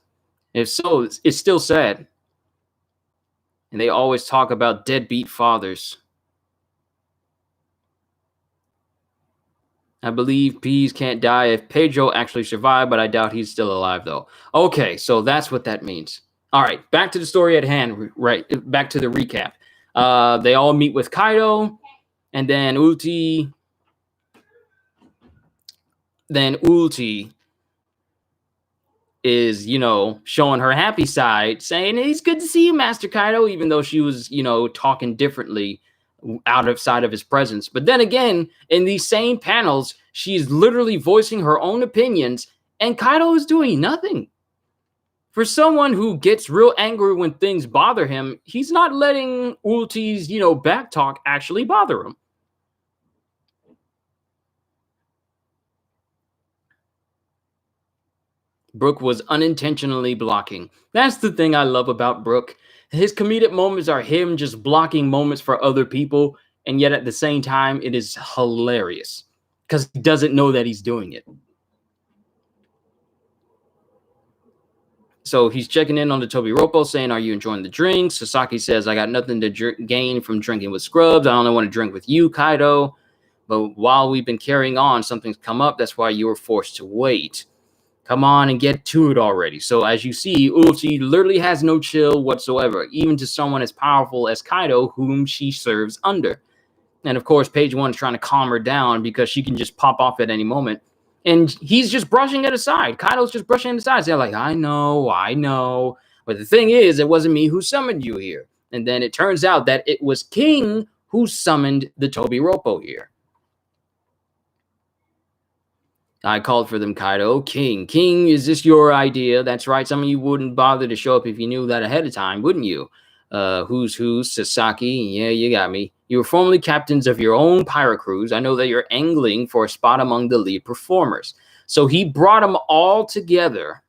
If so, it's still sad. And they always talk about deadbeat fathers. I believe Peas can't die if Pedro actually survived, but I doubt he's still alive, though. Okay, so that's what that means. All right, back to the story at hand. Right, back to the recap. They all meet with Kaido, and then Ulti. Then Ulti is, showing her happy side, saying, it's good to see you, Master Kaido, even though she was, talking differently outside of his presence. But then again, in these same panels, she's literally voicing her own opinions, and Kaido is doing nothing. For someone who gets real angry when things bother him, he's not letting Ulti's, back talk actually bother him. Brook was unintentionally blocking. That's the thing I love about Brook. His comedic moments are him just blocking moments for other people, and yet at the same time, it is hilarious because he doesn't know that he's doing it. So he's checking in on the Tobiropo, saying, "Are you enjoying the drink?" Sasaki says, "I got nothing to gain from drinking with scrubs. I only want to drink with you, Kaido. But while we've been carrying on, something's come up. That's why you were forced to wait. Come on and get to it already." So as you see, Uchi literally has no chill whatsoever, even to someone as powerful as Kaido, whom she serves under. And of course, Page One is trying to calm her down because she can just pop off at any moment. And he's just brushing it aside. Kaido's just brushing it aside. They're like, I know. But the thing is, it wasn't me who summoned you here. And then it turns out that it was King who summoned the Tobiropo here. I called for them, Kaido. King, is this your idea? That's right. Some of you wouldn't bother to show up if you knew that ahead of time, wouldn't you? Who's who? Sasaki. Yeah, you got me. You were formerly captains of your own pirate crews. I know that you're angling for a spot among the lead performers. So he brought them all together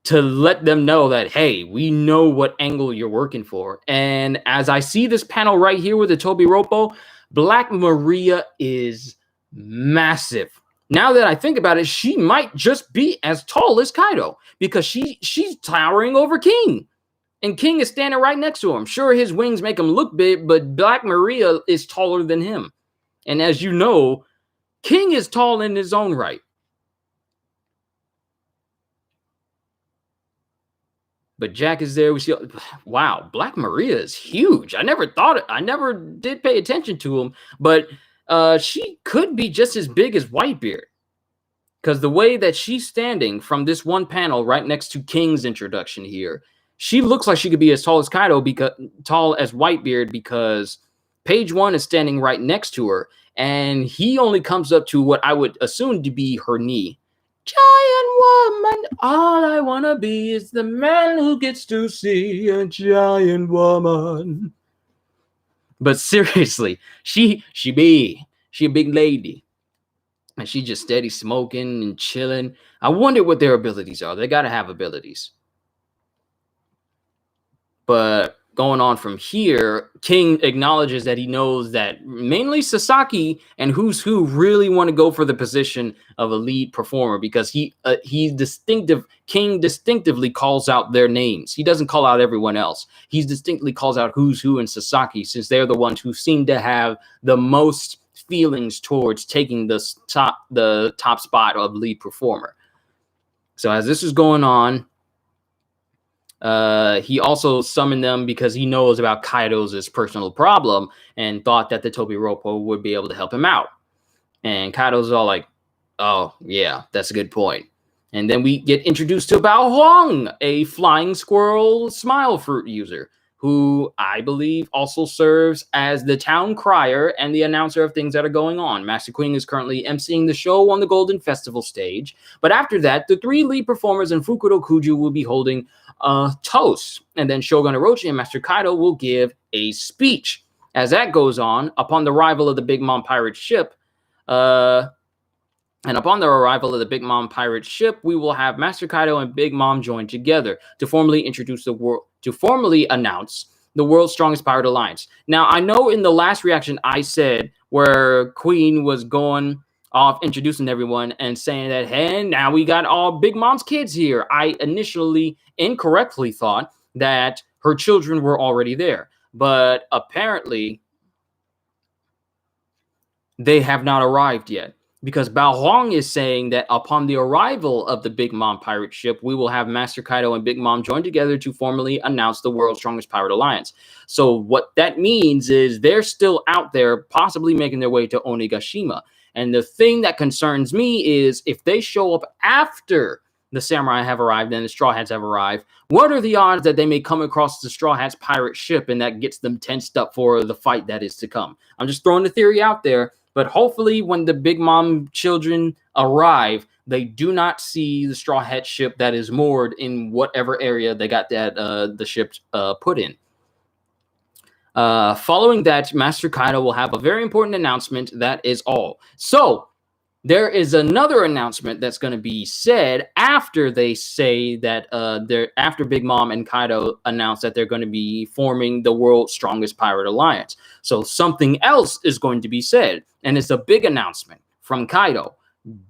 to let them know that, hey, we know what angle you're working for. And as I see this panel right here with the Tobiropo, Black Maria is massive. Now that I think about it, she might just be as tall as Kaido because she's towering over King. And King is standing right next to him. Sure, his wings make him look big, but Black Maria is taller than him. And as you know, King is tall in his own right. But Jack is there. We see, wow, Black Maria is huge. I never did pay attention to him, but she could be just as big as Whitebeard. Because the way that she's standing from this one panel right next to King's introduction here, she looks like she could be as tall as Kaido, tall as Whitebeard, because Page One is standing right next to her, and he only comes up to what I would assume to be her knee. Giant woman, all I wanna be is the man who gets to see a giant woman. But seriously, she a big lady. And she just steady smoking and chilling. I wonder what their abilities are. They gotta have abilities. But going on from here, King acknowledges that he knows that mainly Sasaki and Who's Who really want to go for the position of a lead performer because King distinctively calls out their names. He doesn't call out everyone else. He distinctly calls out Who's Who and Sasaki, since they're the ones who seem to have the most feelings towards taking the top spot of lead performer. So as this is going on, he also summoned them because he knows about Kaido's personal problem and thought that the Tobiropo would be able to help him out. And Kaido's all like, oh, yeah, that's a good point. And then we get introduced to Bao Huang, a flying squirrel smile fruit user, who I believe also serves as the town crier and the announcer of things that are going on. Master Queen is currently emceeing the show on the Golden Festival stage. But after that, the three lead performers and Fukudo Kuju will be holding a toast. And then Shogun Orochi and Master Kaido will give a speech. As that goes on, upon the arrival of the Big Mom pirate ship, we will have Master Kaido and Big Mom join together to formally announce the world's strongest pirate alliance. Now, I know in the last reaction I said where Queen was going off introducing everyone and saying that, hey, now we got all Big Mom's kids here. I initially incorrectly thought that her children were already there, but apparently they have not arrived yet. Because Bao Huang is saying that upon the arrival of the Big Mom pirate ship, we will have Master Kaido and Big Mom join together to formally announce the world's strongest pirate alliance. So what that means is they're still out there, possibly making their way to Onigashima. And the thing that concerns me is if they show up after the samurai have arrived and the Straw Hats have arrived, what are the odds that they may come across the Straw Hats pirate ship and that gets them tensed up for the fight that is to come? I'm just throwing the theory out there. But hopefully when the Big Mom children arrive, they do not see the Straw Hat ship that is moored in whatever area they got that the ship put in. Following that, Master Kaido will have a very important announcement. That is all. So there is another announcement that's going to be said after they say that after Big Mom and Kaido announce that they're going to be forming the world's strongest pirate alliance. So something else is going to be said, and it's a big announcement from Kaido.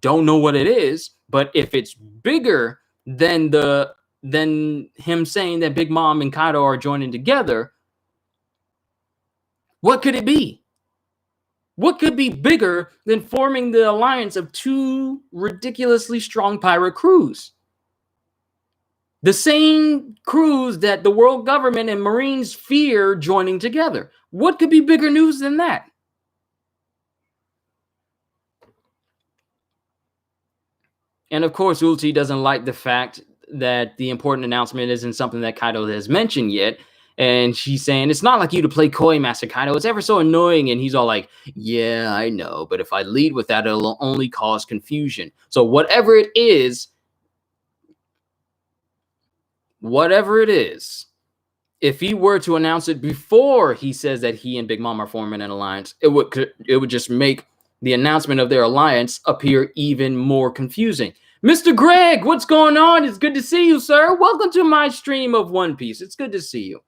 Don't know what it is, but if it's bigger than him saying that Big Mom and Kaido are joining together, what could it be? What could be bigger than forming the alliance of two ridiculously strong pirate crews? The same crews that the world government and Marines fear joining together. What could be bigger news than that? And of course, Ulti doesn't like the fact that the important announcement isn't something that Kaido has mentioned yet. And she's saying, it's not like you to play coy, Master Kaido. It's ever so annoying. And he's all like, yeah, I know. But if I lead with that, it'll only cause confusion. So whatever it is, if he were to announce it before he says that he and Big Mom are forming an alliance, it would just make the announcement of their alliance appear even more confusing. Mr. Greg, what's going on? It's good to see you, sir. Welcome to my stream of One Piece. It's good to see you.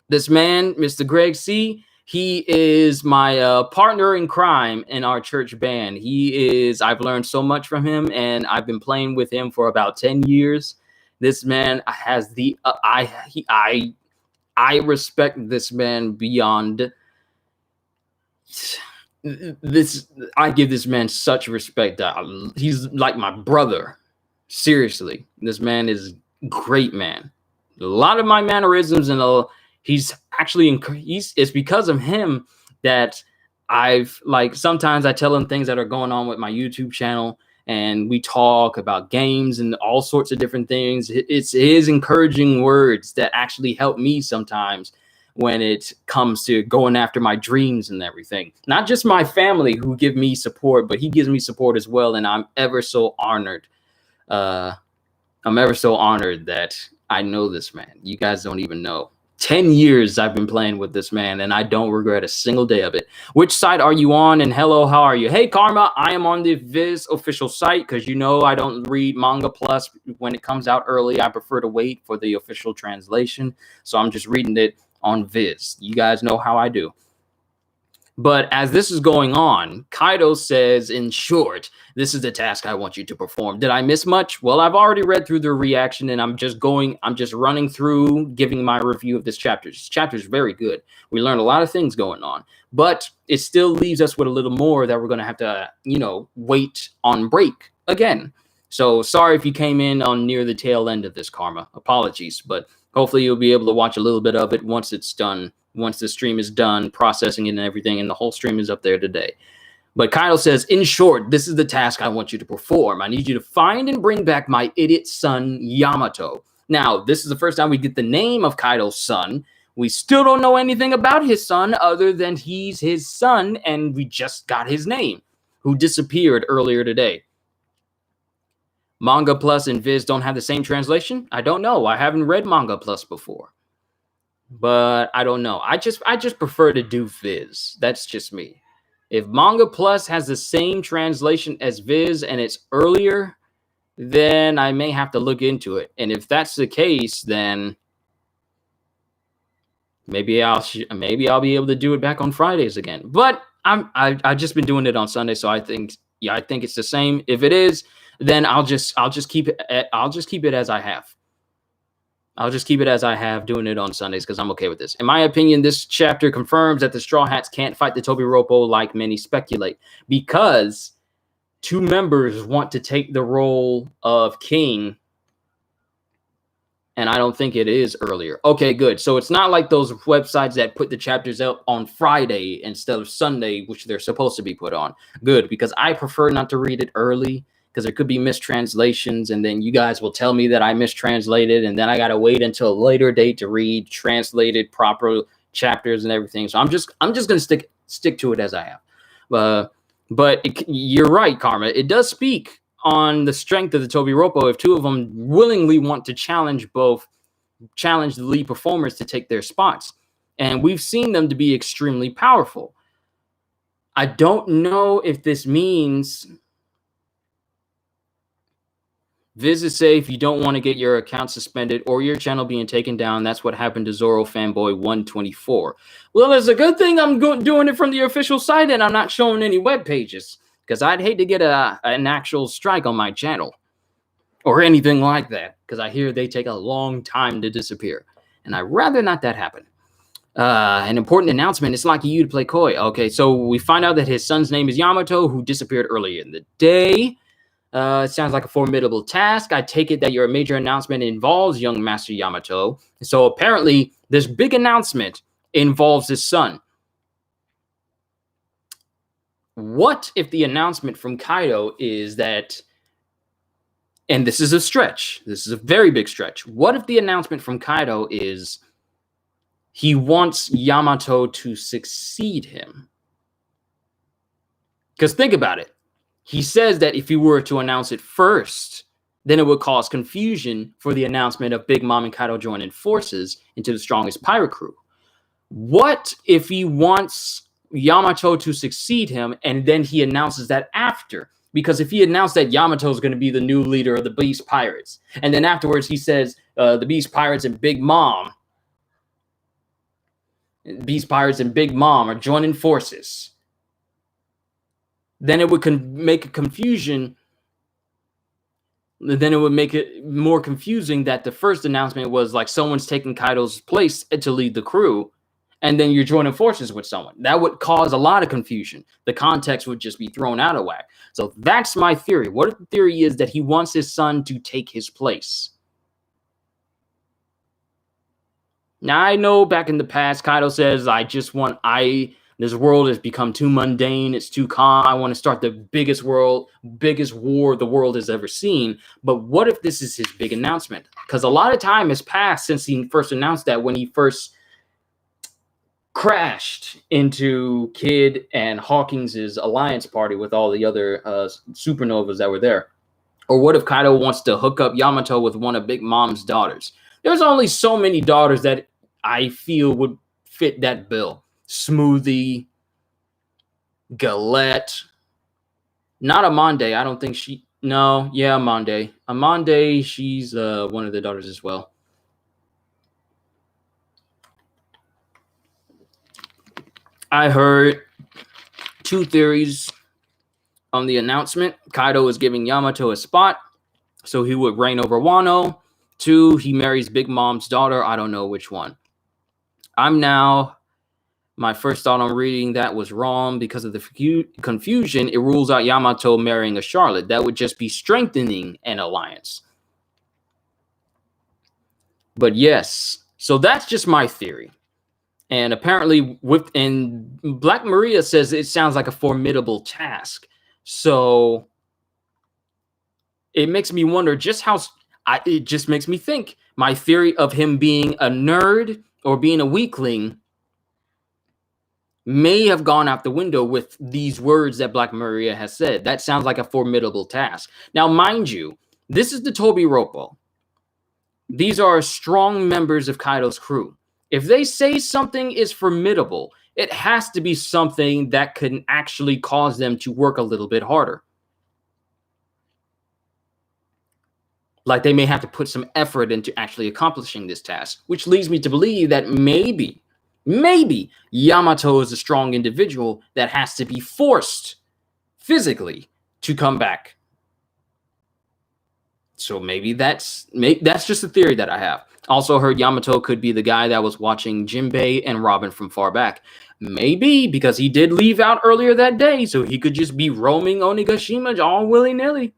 This man, Mr. Greg C., he is my partner in crime in our church band. I've learned so much from him, and I've been playing with him for about 10 years. This man has I respect this man beyond this. I give this man such respect. He's like my brother. Seriously, this man is a great man. A lot of my mannerisms and it's because of him that sometimes I tell him things that are going on with my YouTube channel, and we talk about games and all sorts of different things. It's his encouraging words that actually help me sometimes when it comes to going after my dreams and everything. Not just my family who give me support, but he gives me support as well, and I'm ever so honored. I'm ever so honored that I know this man. You guys don't even know. 10 years I've been playing with this man, and I don't regret a single day of it. Which side are you on? And hello, how are you? Hey, Karma, I am on the Viz official site because I don't read Manga Plus when it comes out early. I prefer to wait for the official translation. So I'm just reading it on Viz. You guys know how I do. But as this is going on, Kaido says, in short, this is the task I want you to perform. Did I miss much? Well, I've already read through the reaction, and I'm just running through, giving my review of this chapter. This chapter is very good. We learned a lot of things going on, but it still leaves us with a little more that we're going to have to, wait on break again. So sorry if you came in on near the tail end of this, Karma. Apologies, but hopefully you'll be able to watch a little bit of it once it's done. Once the stream is done processing it and everything, and the whole stream is up there today. But Kaido says, in short, this is the task I want you to perform. I need you to find and bring back my idiot son, Yamato. Now, this is the first time we get the name of Kaido's son. We still don't know anything about his son other than he's his son, and we just got his name, who disappeared earlier today. Manga Plus and Viz don't have the same translation? I don't know. I haven't read Manga Plus before. But I don't know. I just prefer to do Viz. That's just me. If Manga Plus has the same translation as Viz and it's earlier, then I may have to look into it. And if that's the case, then maybe I'll be able to do it back on Fridays again. But I've just been doing it on Sunday, so I think it's the same. If it is, then I'll just keep it as I have. I'll just keep it as I have, doing it on Sundays because I'm okay with this. In my opinion, this chapter confirms that the Straw Hats can't fight the Tobiropo like many speculate, because two members want to take the role of king, and I don't think it is earlier. Okay, good. So it's not like those websites that put the chapters out on Friday instead of Sunday, which they're supposed to be put on. Good, because I prefer not to read it early, because there could be mistranslations, and then you guys will tell me that I mistranslated, and then I got to wait until a later date to read translated proper chapters and everything. So I'm just going to stick to it as I have. You're right, Karma. It does speak on the strength of the Tobiropo if two of them willingly want to challenge the lead performers to take their spots. And we've seen them to be extremely powerful. I don't know if this means Viz is safe. You don't want to get your account suspended or your channel being taken down. That's what happened to Zoro Fanboy 124. Well, it's a good thing I'm doing it from the official site and I'm not showing any web pages, because I'd hate to get an actual strike on my channel or anything like that, because I hear they take a long time to disappear, and I'd rather not that happen. An important announcement. It's like you to play coy. Okay, so we find out that his son's name is Yamato, who disappeared earlier in the day. It sounds like a formidable task. I take it that your major announcement involves young Master Yamato. So apparently, this big announcement involves his son. What if the announcement from Kaido is that, and this is a stretch, this is a very big stretch. What if the announcement from Kaido is he wants Yamato to succeed him? Because think about it. He says that if he were to announce it first, then it would cause confusion for the announcement of Big Mom and Kaido joining forces into the strongest pirate crew. What if he wants Yamato to succeed him and then he announces that after? Because if he announced that Yamato is going to be the new leader of the Beast Pirates, and then afterwards he says the Beast Pirates and Big Mom are joining forces, then it would make a confusion. Then it would make it more confusing that the first announcement was like someone's taking Kaido's place to lead the crew, and then you're joining forces with someone. That would cause a lot of confusion. The context would just be thrown out of whack. So that's my theory. What if the theory is that he wants his son to take his place? Now, I know back in the past, Kaido says, this world has become too mundane. It's too calm. I want to start the biggest war the world has ever seen. But what if this is his big announcement? Because a lot of time has passed since he first announced that, when he first crashed into Kid and Hawkings's alliance party with all the other supernovas that were there. Or what if Kaido wants to hook up Yamato with one of Big Mom's daughters? There's only so many daughters that I feel would fit that bill. Smoothie, Galette, not Amande. I don't think she. No, yeah, Amande. Amande, she's one of the daughters as well. I heard two theories on the announcement. Kaido is giving Yamato a spot so he would reign over Wano. 2, he marries Big Mom's daughter. I don't know which one. My first thought on reading that was wrong because of the confusion. It rules out Yamato marrying a Charlotte. That would just be strengthening an alliance. But yes, so that's just my theory. And apparently, Black Maria says it sounds like a formidable task. So it makes me wonder just how. It just makes me think my theory of him being a nerd or being a weakling may have gone out the window with these words that Black Maria has said. That sounds like a formidable task. Now, mind you, this is the Toby Roppo. These are strong members of Kaido's crew. If they say something is formidable, it has to be something that can actually cause them to work a little bit harder. Like they may have to put some effort into actually accomplishing this task, which leads me to believe that maybe Yamato is a strong individual that has to be forced physically to come back. So maybe that's just a theory that I have. Also heard Yamato could be the guy that was watching Jinbei and Robin from far back. Maybe, because he did leave out earlier that day, so he could just be roaming Onigashima all willy-nilly.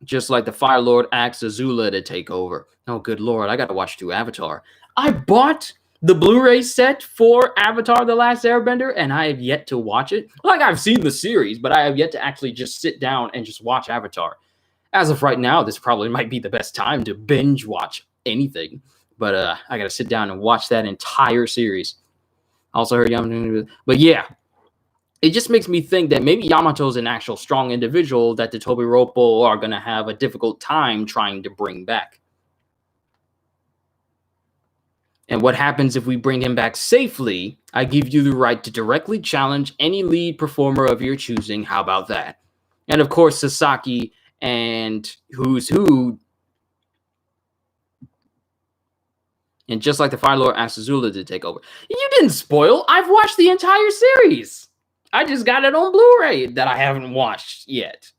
Just like the Fire Lord asked Azula to take over. Oh, good Lord, I got to watch 2 Avatar. I bought the Blu-ray set for Avatar The Last Airbender, and I have yet to watch it. Like, I've seen the series, but I have yet to actually just sit down and just watch Avatar. As of right now, this probably might be the best time to binge watch anything. But I got to sit down and watch that entire series. Also heard Yamato. But yeah, it just makes me think that maybe Yamato's an actual strong individual that the Toby Roppo are going to have a difficult time trying to bring back. And what happens if we bring him back safely? I give you the right to directly challenge any lead performer of your choosing. How about that? And of course, Sasaki and Who's Who. And just like the Fire Lord asked Azula to take over. You didn't spoil. I've watched the entire series. I just got it on Blu-ray that I haven't watched yet.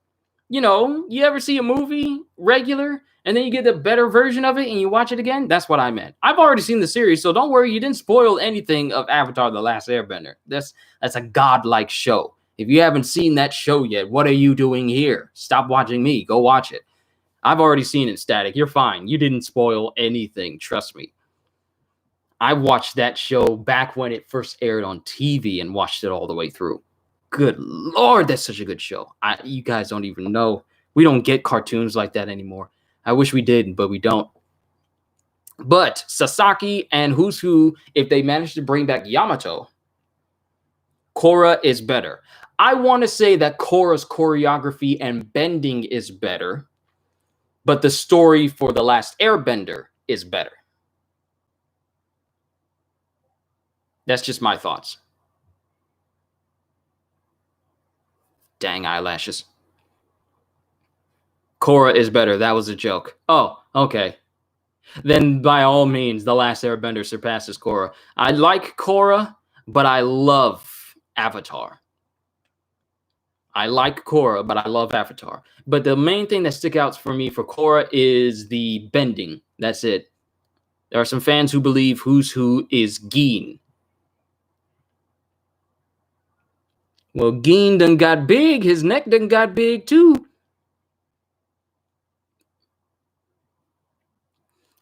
You know, you ever see a movie regular and then you get the better version of it and you watch it again? That's what I meant. I've already seen the series, so don't worry. You didn't spoil anything of Avatar: The Last Airbender. That's a godlike show. If you haven't seen that show yet, what are you doing here? Stop watching me. Go watch it. I've already seen it, Static. You're fine. You didn't spoil anything. Trust me. I watched that show back when it first aired on TV and watched it all the way through. Good Lord, that's such a good show. You guys don't even know. We don't get cartoons like that anymore. I wish we did, but we don't. But Sasaki and Who's Who, if they manage to bring back Yamato, Korra is better. I want to say that Korra's choreography and bending is better, but the story for The Last Airbender is better. That's just my thoughts. Dang eyelashes. Korra is better. That was a joke. Oh, okay. Then by all means, The Last Airbender surpasses Korra. I like Korra, but I love Avatar. I like Korra, but I love Avatar. But the main thing that sticks out for me for Korra is the bending. That's it. There are some fans who believe Who's Who is Gin. Well, Gin done got big. His neck done got big too.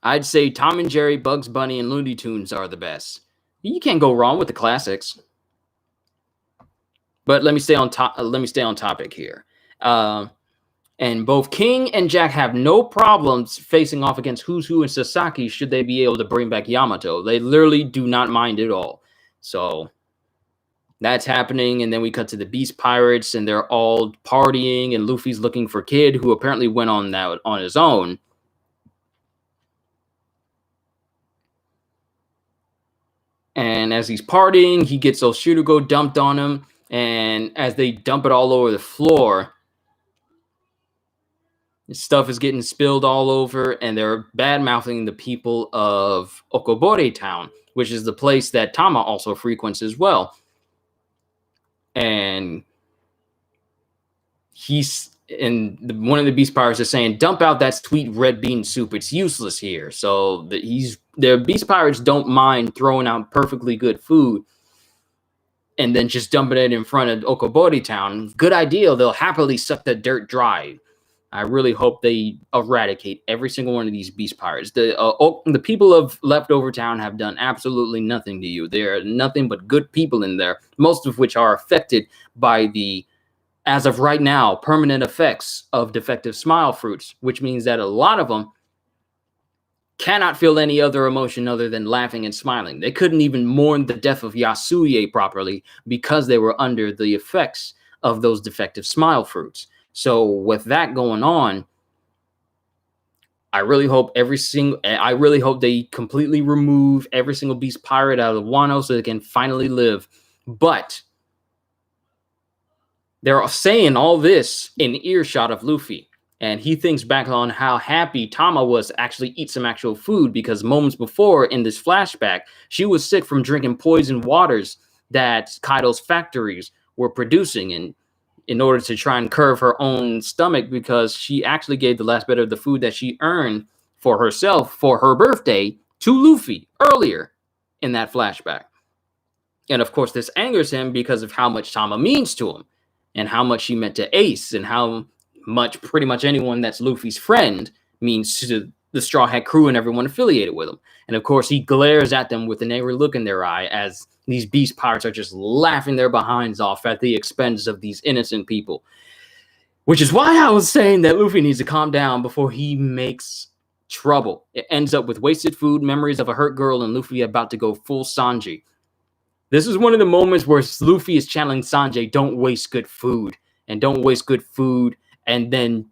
I'd say Tom and Jerry, Bugs Bunny, and Looney Tunes are the best. You can't go wrong with the classics. But let me stay on topic here. And both King and Jack have no problems facing off against Who's Who and Sasaki should they be able to bring back Yamato. They literally do not mind at all. So that's happening, and then we cut to the Beast Pirates, and they're all partying, and Luffy's looking for Kid, who apparently went on his own. And as he's partying, he gets Oshirugo dumped on him, and as they dump it all over the floor, stuff is getting spilled all over, and they're bad-mouthing the people of Okobore Town, which is the place that Tama also frequents as well. And one of the Beast Pirates is saying, dump out that sweet red bean soup. It's useless here. So the Beast Pirates don't mind throwing out perfectly good food and then just dumping it in front of Okobore Town. Good idea. They'll happily suck the dirt dry. I really hope they eradicate every single one of these Beast Pirates. The people of Leftover Town have done absolutely nothing to you. There are nothing but good people in there, most of which are affected by the, as of right now, permanent effects of defective smile fruits, which means that a lot of them cannot feel any other emotion other than laughing and smiling. They couldn't even mourn the death of Yasuye properly because they were under the effects of those defective smile fruits. So with that going on, I really hope they completely remove every single Beast Pirate out of Wano so they can finally live. But they're saying all this in earshot of Luffy, and he thinks back on how happy Tama was to actually eat some actual food, because moments before in this flashback, she was sick from drinking poisoned waters that Kaido's factories were producing, and in order to try and curve her own stomach, because she actually gave the last bit of the food that she earned for herself for her birthday to Luffy earlier in that flashback. And of course, this angers him because of how much Tama means to him and how much she meant to Ace and how much pretty much anyone that's Luffy's friend means to the Straw Hat crew and everyone affiliated with him. And of course, he glares at them with an angry look in their eye as these Beast Pirates are just laughing their behinds off at the expense of these innocent people. Which is why I was saying that Luffy needs to calm down before he makes trouble. It ends up with wasted food, memories of a hurt girl, and Luffy about to go full Sanji. This is one of the moments where Luffy is channeling Sanji, don't waste good food. And don't waste good food and then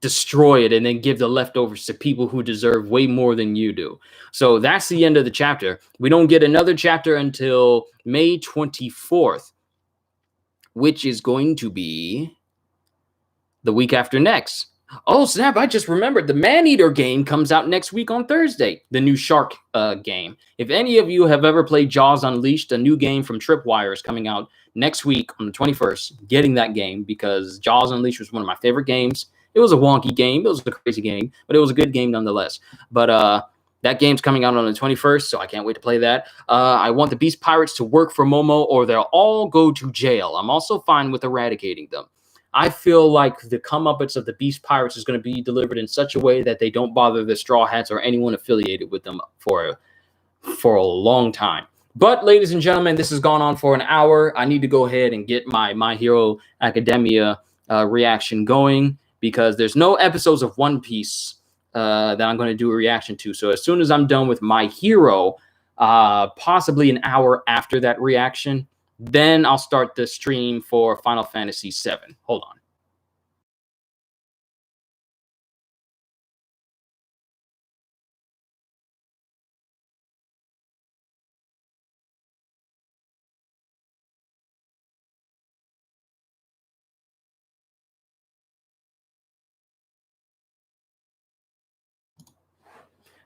destroy it and then give the leftovers to people who deserve way more than you do. So that's the end of the chapter. We don't get another chapter until May 24th, which is going to be the week after next. Oh, snap, I just remembered the Maneater game comes out next week on Thursday, the new shark game. If any of you have ever played Jaws Unleashed, a new game from Tripwire is coming out next week on the 21st, getting that game because Jaws Unleashed was one of my favorite games. It was a wonky game. It was a crazy game, but it was a good game nonetheless. But that game's coming out on the 21st, so I can't wait to play that. I want the Beast Pirates to work for Momo or they'll all go to jail. I'm also fine with eradicating them. I feel like the comeuppance of the Beast Pirates is going to be delivered in such a way that they don't bother the Straw Hats or anyone affiliated with them for a long time. But, ladies and gentlemen, this has gone on for an hour. I need to go ahead and get my Hero Academia reaction going because there's no episodes of One Piece that I'm going to do a reaction to. So as soon as I'm done with My Hero, possibly an hour after that reaction, then I'll start the stream for Final Fantasy VII. Hold on.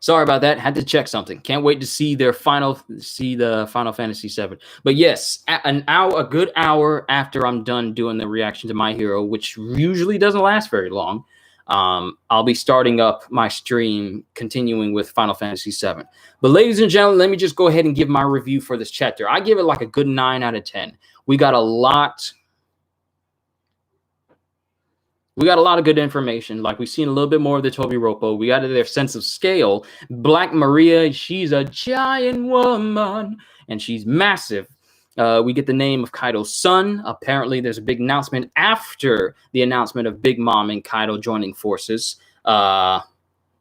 Sorry about that. Had to check something. Can't wait to see the Final Fantasy VII. But yes, a good hour after I'm done doing the reaction to My Hero, which usually doesn't last very long, I'll be starting up my stream, continuing with Final Fantasy VII. But ladies and gentlemen, let me just go ahead and give my review for this chapter. I give it like a good 9 out of 10. We got a lot of good information. Like we've seen a little bit more of the Tobiropo. We got their sense of scale. Black Maria, she's a giant woman, and she's massive. We get the name of Kaido's son. Apparently, there's a big announcement after the announcement of Big Mom and Kaido joining forces. And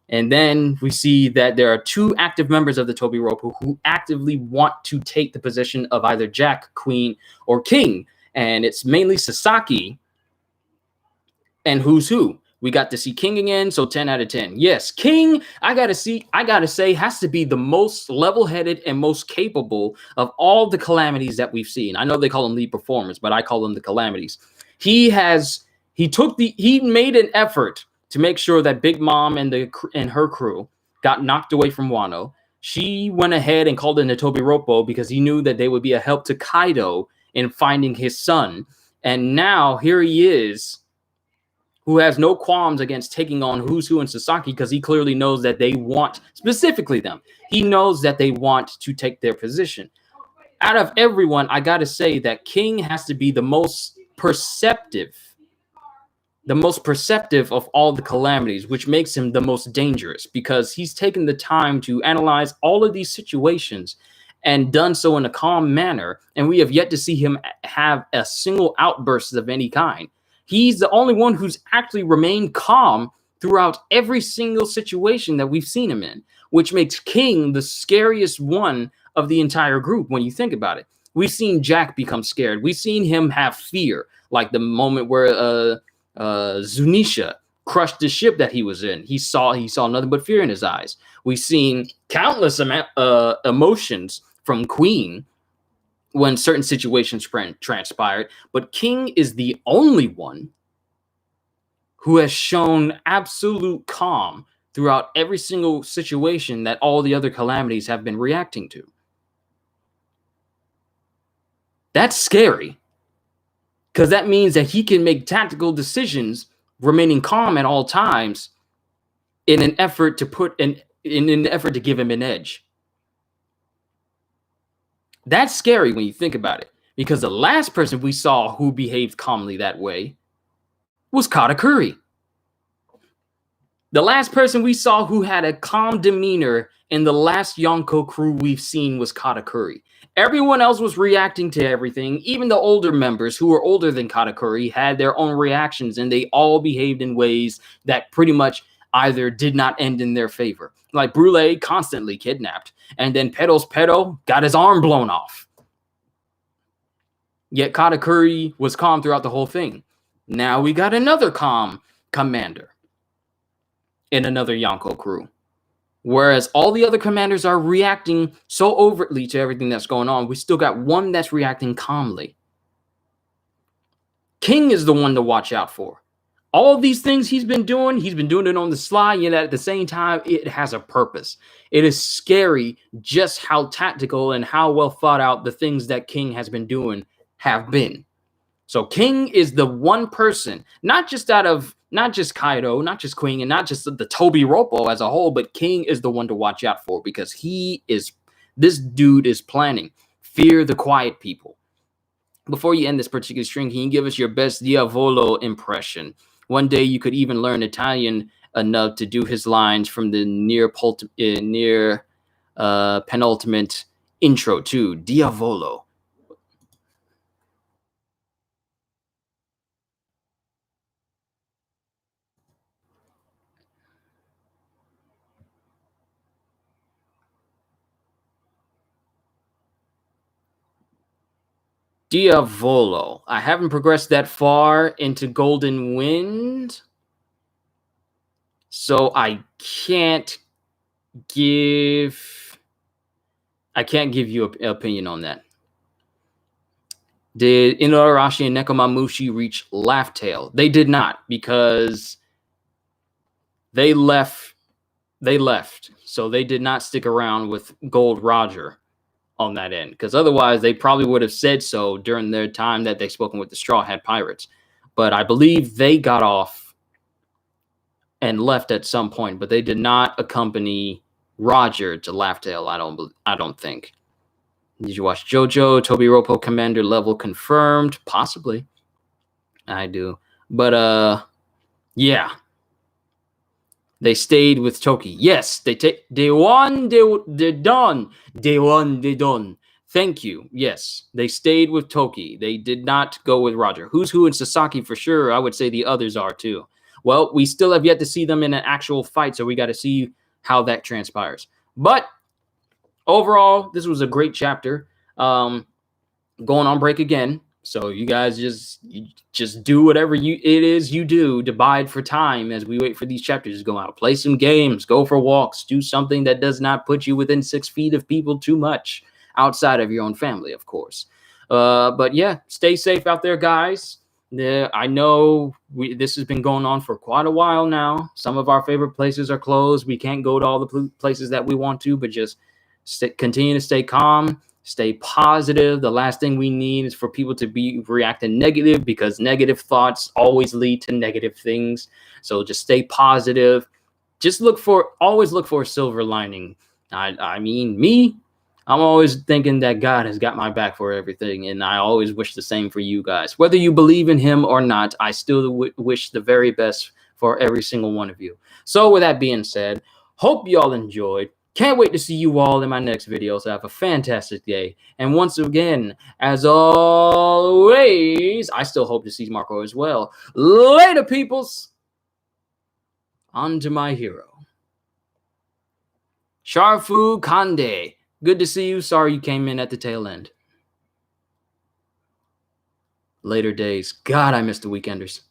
then we see that there are 2 active members of the Tobiropo who actively want to take the position of either Jack, Queen, or King. And it's mainly Sasaki and who's who. We got to see King again, so 10 out of 10. Yes, King, I gotta say, has to be the most level-headed and most capable of all the calamities that we've seen. I know they call them lead performers, but I call them the calamities. He made an effort to make sure that Big Mom and her crew got knocked away from Wano. She went ahead and called in the Tobiropo because he knew that they would be a help to Kaido in finding his son. And now here he is, who has no qualms against taking on who's who in Sasaki because he clearly knows that they want, specifically them, he knows that they want to take their position. Out of everyone, I got to say that King has to be the most perceptive of all the calamities, which makes him the most dangerous because he's taken the time to analyze all of these situations and done so in a calm manner, and we have yet to see him have a single outburst of any kind. He's the only one who's actually remained calm throughout every single situation that we've seen him in, which makes King the scariest one of the entire group when you think about it. We've seen Jack become scared. We've seen him have fear, like the moment where Zunisha crushed the ship that he was in. He saw nothing but fear in his eyes. We've seen countless emotions from Queen when certain situations transpired, but King is the only one who has shown absolute calm throughout every single situation that all the other calamities have been reacting to. That's scary, because that means that he can make tactical decisions, remaining calm at all times, in an effort to give him an edge. That's scary when you think about it, because the last person we saw who behaved calmly that way was Katakuri. The last person we saw who had a calm demeanor in the last Yonko crew we've seen was Katakuri. Everyone else was reacting to everything. Even the older members who were older than Katakuri had their own reactions, and they all behaved in ways that pretty much either did not end in their favor. Like Brule constantly kidnapped, and then Pedo's Pedo got his arm blown off. Yet Katakuri was calm throughout the whole thing. Now we got another calm commander. in another Yonko crew. Whereas all the other commanders are reacting so overtly to everything that's going on, we still got one that's reacting calmly. King is the one to watch out for. All of these things he's been doing it on the sly, yet at the same time, it has a purpose. It is scary just how tactical and how well thought out the things that King has been doing have been. So King is the one person, not just Kaido, not just Queen, and not just the Toby Roppo as a whole, but King is the one to watch out for because this dude is planning. Fear the quiet people. Before you end this particular stream, can you give us your best Diavolo impression? One day you could even learn Italian enough to do his lines from the near penultimate intro to Diavolo. Diavolo. I haven't progressed that far into Golden Wind, so I can't give you an opinion on that. Did Inuarashi and Nekomamushi reach Laugh Tale? They did not, because they left. So they did not stick around with Gold Roger on that end, because otherwise they probably would have said so during their time that they've spoken with the Straw Hat Pirates. But I believe they got off and left at some point, but they did not accompany Roger to Laugh Tale. I don't think. Did you watch JoJo? Toby Roppo Commander level confirmed? Possibly. I do. But yeah. They stayed with Toki. Yes, they won. They're done. They done. Thank you. Yes, they stayed with Toki. They did not go with Roger. Who's who in Sasaki for sure. I would say the others are too. Well, we still have yet to see them in an actual fight, so we got to see how that transpires. But overall, this was a great chapter. Going on break again. So you guys just do whatever you do to bide for time as we wait for these chapters to go out. Play some games, go for walks, do something that does not put you within 6 feet of people too much outside of your own family, of course. But yeah, stay safe out there, guys. I know this has been going on for quite a while now. Some of our favorite places are closed. We can't go to all the places that we want to, but just continue to stay calm. Stay positive. The last thing we need is for people to be reacting negative, because negative thoughts always lead to negative things. So just stay positive. Just always look for a silver lining. I mean, I'm always thinking that God has got my back for everything, and I always wish the same for you guys. Whether you believe in him or not, I still wish the very best for every single one of you. So with that being said, hope you all enjoyed. Can't wait to see you all in my next video. So have a fantastic day. And once again, as always, I still hope to see Marco as well. Later, peoples. On to my hero. Sharfu Kande. Good to see you. Sorry you came in at the tail end. Later days. God, I miss the weekenders.